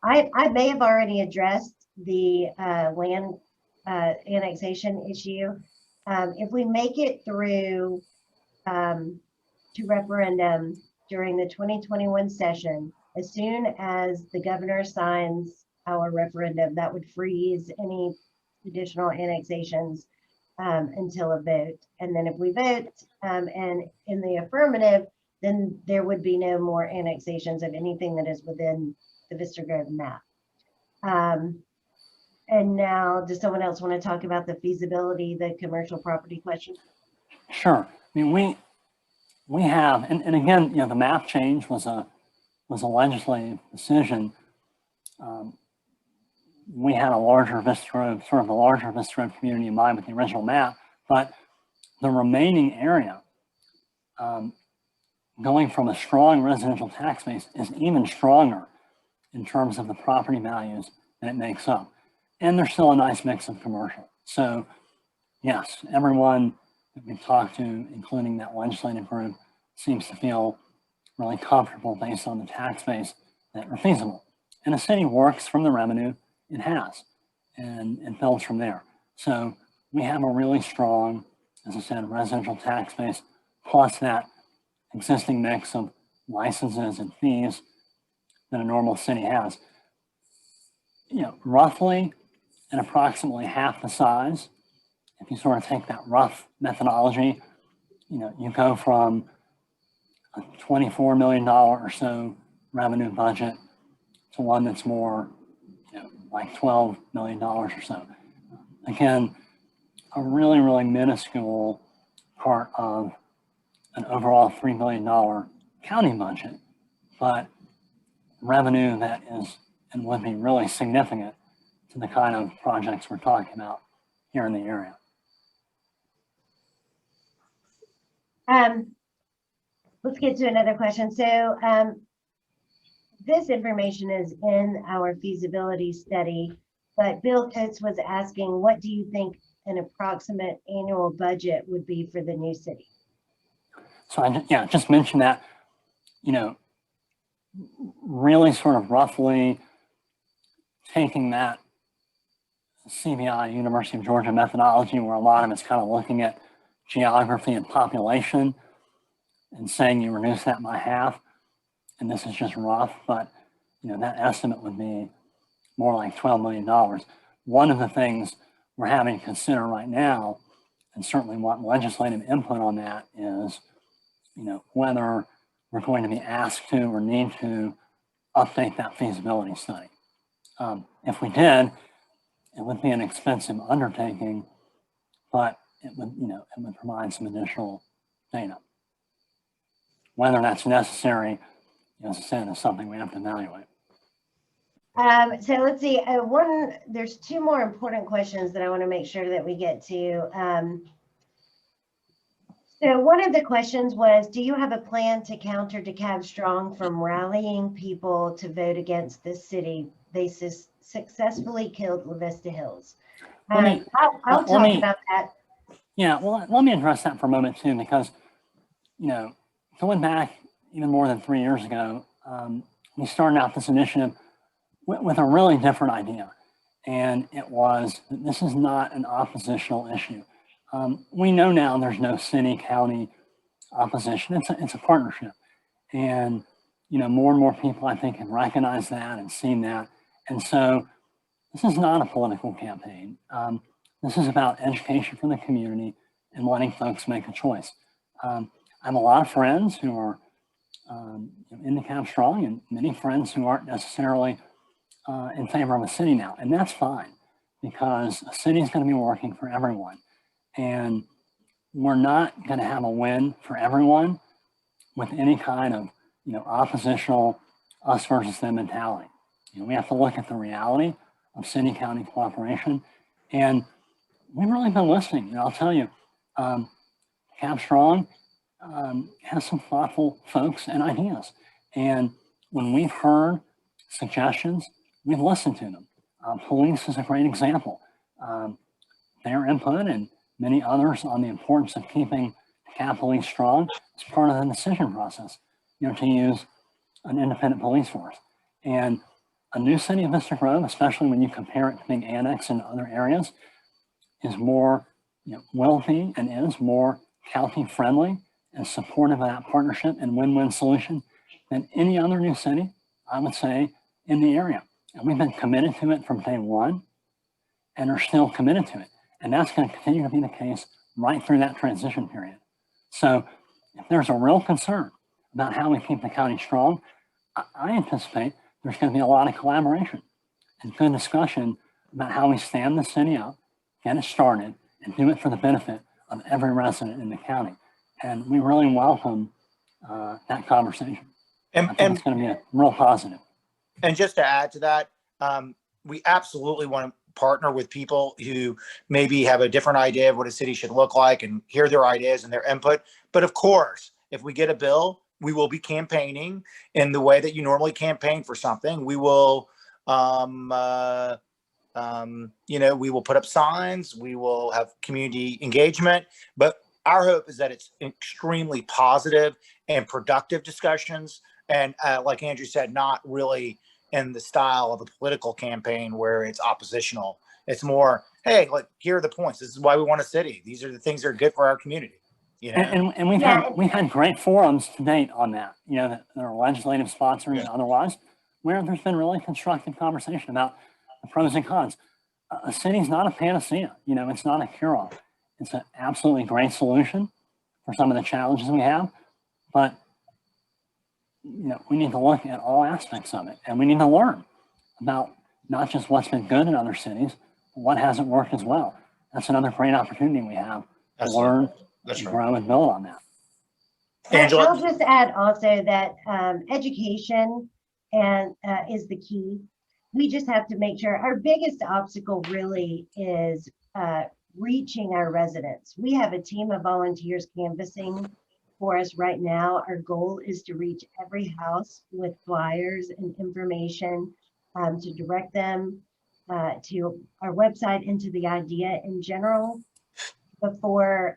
I may have already addressed the land annexation issue. If we make it through to referendum during the 2021 session, as soon as the governor signs our referendum, that would freeze any additional annexations until a vote. And then if we vote and in the affirmative, then there would be no more annexations of anything that is within the Vista Grove map. And now, does someone else want to talk about the feasibility, the commercial property question? Sure. I mean, we have, and again, the map change was a legislative decision. We had a larger Vista Grove, sort of a larger Vista Grove community in mind with the original map, but the remaining area, going from a strong residential tax base, is even stronger in terms of the property values that it makes up. And there's still a nice mix of commercial. So yes, everyone that we've talked to, including that legislative group, seems to feel really comfortable based on the tax base that are feasible. And the city works from the revenue it has and builds from there. So we have a really strong, as I said, residential tax base, plus that existing mix of licenses and fees that a normal city has. Roughly and approximately half the size, if you sort of take that rough methodology, you go from a $24 million or so revenue budget to one that's more, like $12 million or so. Again, a really, really minuscule part of an overall $3 billion county budget, but revenue that is and would be really significant to the kind of projects we're talking about here in the area. Let's get to another question. So this information is in our feasibility study, but Bill Coates was asking, what do you think an approximate annual budget would be for the new city? So I just mentioned that, really sort of roughly taking that CBI, University of Georgia methodology, where a lot of it's kind of looking at geography and population and saying you reduce that by half. And this is just rough, but that estimate would be more like $12 million. One of the things we're having to consider right now, and certainly want legislative input on that, is whether we're going to be asked to or need to update that feasibility study. If we did, it would be an expensive undertaking, but it would provide some additional data. Whether that's necessary, as I said, is something we have to evaluate. So let's see, there's two more important questions that I want to make sure that we get to. So one of the questions was, do you have a plan to counter DeKalb Strong from rallying people to vote against this city? They successfully killed La Vista Hills. Let me- I'll let talk me- about that. Yeah, well, let me address that for a moment too, because, you know, going back even more than 3 years ago, we started out this initiative with a really different idea. And it was that this is not an oppositional issue. We know now there's no city-county opposition. It's a partnership. And, you know, more and more people, I think, have recognized that and seen that. And so this is not a political campaign. This is about education for the community and letting folks make a choice. I have a lot of friends who are in DeKalb strong, and many friends who aren't necessarily in favor of a city now. And that's fine, because a city is going to be working for everyone. And we're not going to have a win for everyone with any kind of, you know, oppositional us versus them mentality. You know, we have to look at the reality of city-county cooperation. And we've really been listening. And I'll tell you, DeKalb Strong has some thoughtful folks and ideas. And when we've heard suggestions, we've listened to them. Police is a great example. Their input and many others on the importance of keeping DeKalb police strong is part of the decision process, you know, to use an independent police force. And a new city of Vista Grove, especially when you compare it to being annexed in other areas, is more, you know, wealthy and is more county friendly and supportive of that partnership and win-win solution than any other new city, I would say, in the area. And we've been committed to it from day one and are still committed to it. And that's going to continue to be the case right through that transition period. So if there's a real concern about how we keep the county strong, I anticipate there's going to be a lot of collaboration and good discussion about how we stand the city up, get it started, and do it for the benefit of every resident in the county. And we really welcome that conversation. I think it's going to be a real positive. And just to add to that, we absolutely want to partner with people who maybe have a different idea of what a city should look like and hear their ideas and their input. But of course, if we get a bill, we will be campaigning in the way that you normally campaign for something. We will, you know, we will put up signs, we will have community engagement, but our hope is that it's extremely positive and productive discussions. And like Andrew said, not really in the style of a political campaign where it's oppositional. It's more, hey, like, here are the points. This is why we want a city. These are the things that are good for our community. You know? And we've had great forums to date on that, you know, that are legislative sponsoring and otherwise, where there's been really constructive conversation about the pros and cons. A city's not a panacea, you know, it's not a cure-all. It's an absolutely great solution for some of the challenges we have, but you know, we need to look at all aspects of it, and we need to learn about not just what's been good in other cities, but what hasn't worked as well. That's another great opportunity we have to learn, grow, and build on that. Angela? I'll just add also that education and is the key. We just have to make sure our biggest obstacle really is reaching our residents. We have a team of volunteers canvassing for us right now. Our goal is to reach every house with flyers and information to direct them to our website and to the idea in general before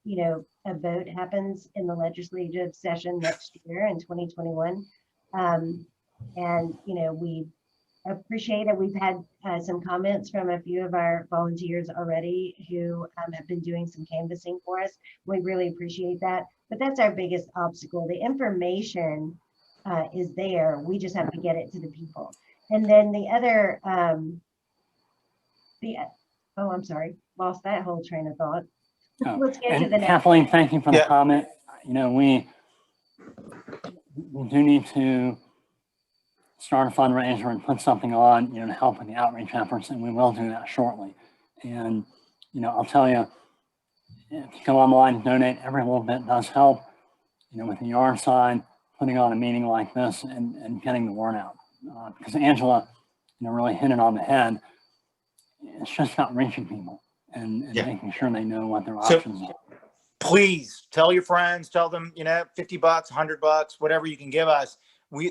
you know, a vote happens in the legislative session next year in 2021. And you know, we appreciate it. We've had some comments from a few of our volunteers already who have been doing some canvassing for us. We really appreciate that. But that's our biggest obstacle. The information is there. We just have to get it to the people. And then the other, oh, I'm sorry, lost that whole train of thought. Oh, Let's get to and the next. Kathleen, thank you for the comment. You know, we do need to start a fundraiser and put something on, you know, to help with the outreach efforts, and we will do that shortly. And, you know, I'll tell you, if you go online and donate, every little bit does help, you know, with the yard sign, putting on a meeting like this and getting the word out. Because Angela, you know, really hit it on the head. It's just about reaching people and making sure they know what their options are. Please tell your friends, tell them, you know, $50, $100, whatever you can give us.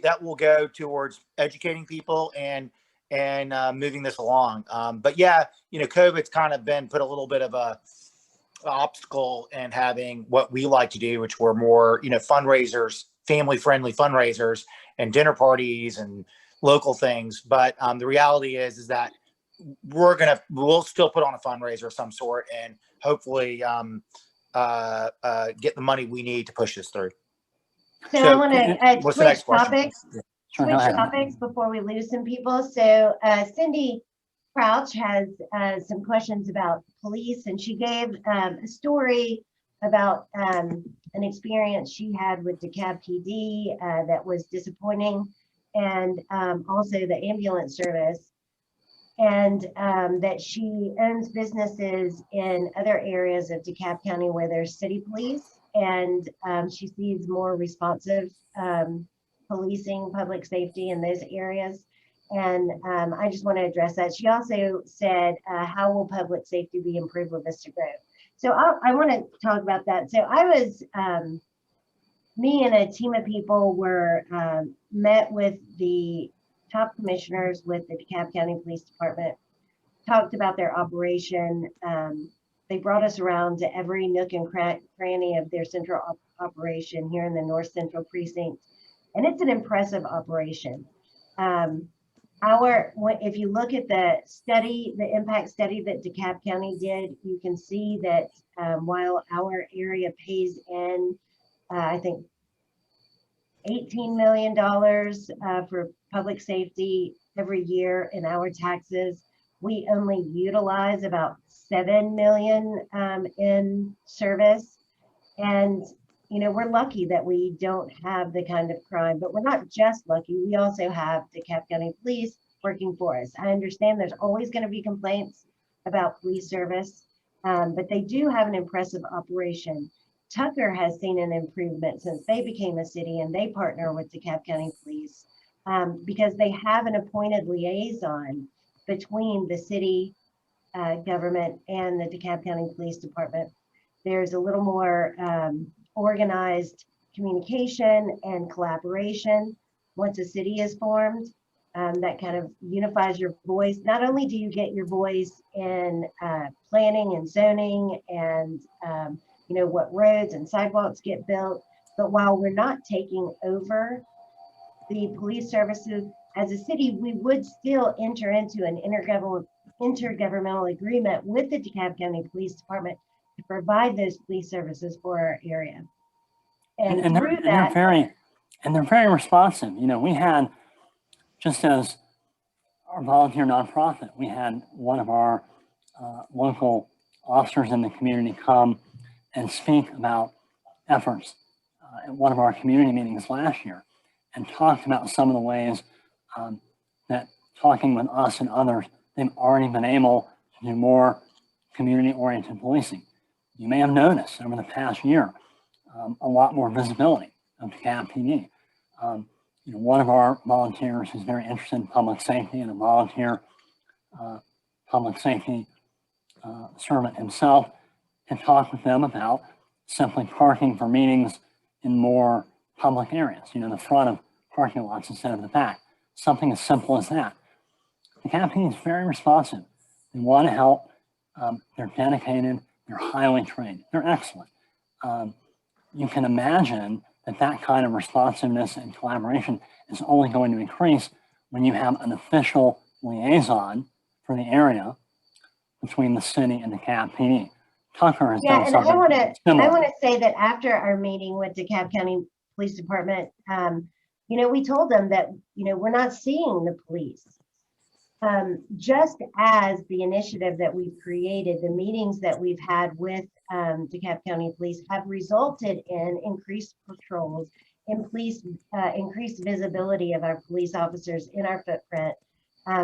That will go towards educating people and and moving this along. But yeah, COVID's kind of been put a little bit of a obstacle in having what we like to do, which were more, fundraisers, family friendly fundraisers and dinner parties and local things. But the reality is that we'll still put on a fundraiser of some sort and hopefully get the money we need to push this through. So I want to what's the next question? Switch topics before we lose some people. So Cindy Crouch has some questions about police, and she gave a story about an experience she had with DeKalb PD that was disappointing, and also the ambulance service, and that she owns businesses in other areas of DeKalb County where there's city police, and she sees more responsive policing, public safety in those areas. And I just want to address that. She also said, how will public safety be improved with Vista Grove? So I want to talk about that. So me and a team of people were met with the top commissioners with the DeKalb County Police Department, talked about their operation. They brought us around to every nook and cranny of their central operation here in the North Central Precinct. And it's an impressive operation. If you look at the study, the impact study that DeKalb County did, you can see that while our area pays in, I think, $18 million for public safety every year in our taxes, we only utilize about 7 million in service. And we're lucky that we don't have the kind of crime, but we're not just lucky. We also have DeKalb County Police working for us. I understand there's always going to be complaints about police service, but they do have an impressive operation. Tucker has seen an improvement since they became a city, and they partner with DeKalb County Police because they have an appointed liaison between the city government and the DeKalb County Police Department. There's a little more organized communication and collaboration once a city is formed. That kind of unifies your voice. Not only do you get your voice in planning and zoning and what roads and sidewalks get built, but while we're not taking over the police services as a city, we would still enter into an intergovernmental agreement with the DeKalb County Police Department to provide those police services for our area. And they're very responsive. We had, just as our volunteer nonprofit, we had one of our local officers in the community come and speak about efforts at one of our community meetings last year, and talked about some of the ways that, talking with us and others, they've already been able to do more community-oriented policing. You may have noticed over the past year a lot more visibility of DeKalb PD. One of our volunteers is very interested in public safety, and a volunteer public safety servant himself, and talk with them about simply parking for meetings in more public areas, the front of parking lots instead of the back. Something as simple as that. The DeKalb is very responsive. They want to help. They're dedicated. They're highly trained. They're excellent. You can imagine that kind of responsiveness and collaboration is only going to increase when you have an official liaison for the area between the city and the DeKalb PD. Tucker has done something similar. I want to say that after our meeting with DeKalb County Police Department, we told them that, we're not seeing the police. Just as the initiative that we've created, the meetings that we've had with DeKalb County Police have resulted in increased patrols, increased visibility of our police officers in our footprint.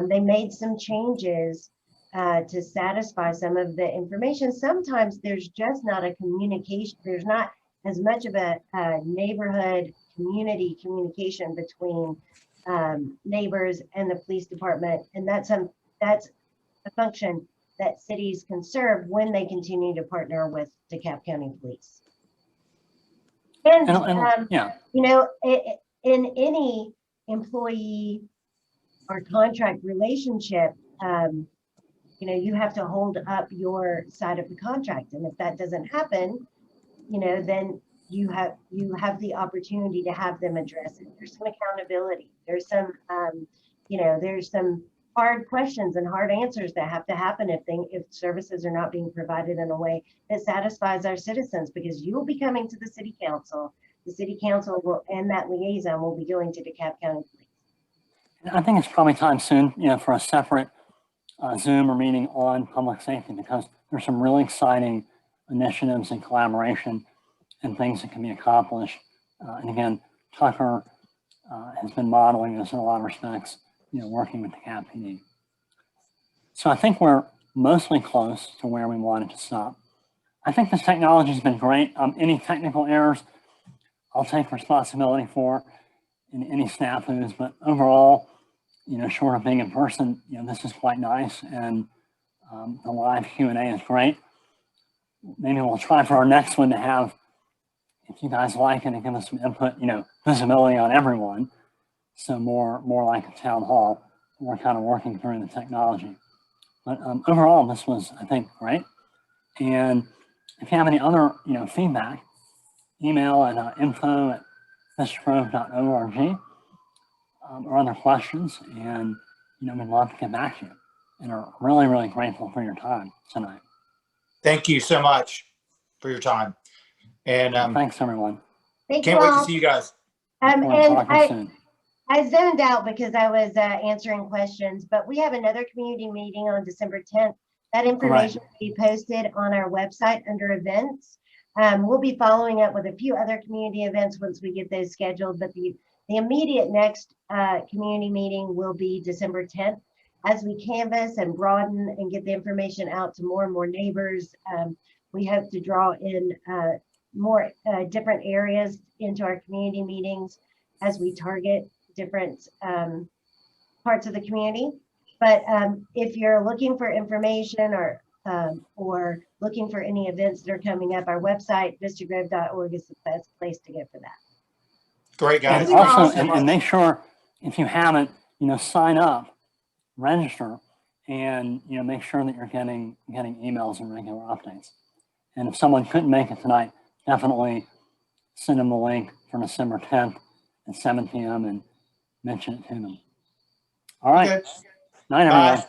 They made some changes to satisfy some of the information. Sometimes there's just not a communication. There's not as much of a neighborhood community communication between neighbors and the police department. And that's a function that cities can serve when they continue to partner with DeKalb County Police. And, in any employee our contract relationship, you know, you have to hold up your side of the contract. And if that doesn't happen, you know, then you have the opportunity to have them address it. There's some accountability. There's some, you know, there's some hard questions and hard answers that have to happen if services are not being provided in a way that satisfies our citizens, because you will be coming to the city council. The city council will, and that liaison will be going to DeKalb County Police. I think it's probably time soon, you know, for a separate Zoom or meeting on public safety, because there's some really exciting initiatives and collaboration and things that can be accomplished. And again, Tucker has been modeling this in a lot of respects, you know, working with the DeKalb PD. So I think we're mostly close to where we wanted to stop. I think this technology has been great. Any technical errors, I'll take responsibility for in any snafus, but overall, you know, short of being in person, you know, this is quite nice, and the live Q&A is great. Maybe we'll try for our next one to have, if you guys like it, and give us some input, you know, visibility on everyone. So more like a town hall. We're kind of working through the technology. But overall, this was, I think, great. And if you have any other, you know, feedback, email at info@vistagrove.org or other questions, and, you know, we'd love to get back to you. And are really, really grateful for your time tonight. Thank you so much for your time. And thanks, everyone. Thank can't you wait all. to see you guys. And Soon. I zoned out because I was answering questions, but we have another community meeting on December 10th. That information will be posted on our website under events. We'll be following up with a few other community events once we get those scheduled, but the immediate next community meeting will be December 10th. As we canvass and broaden and get the information out to more and more neighbors, we hope to draw in more different areas into our community meetings as we target different parts of the community. But if you're looking for information or looking for any events that are coming up, our website, vistagrove.org, is the best place to go for that. Great, guys. And also, and make sure, if you haven't, you know, sign up, register, and, you know, make sure that you're getting emails and regular updates. And if someone couldn't make it tonight, definitely send them the link for December 10th at 7 p.m. and mention it to them. All right. Good. Night, everyone. Bye.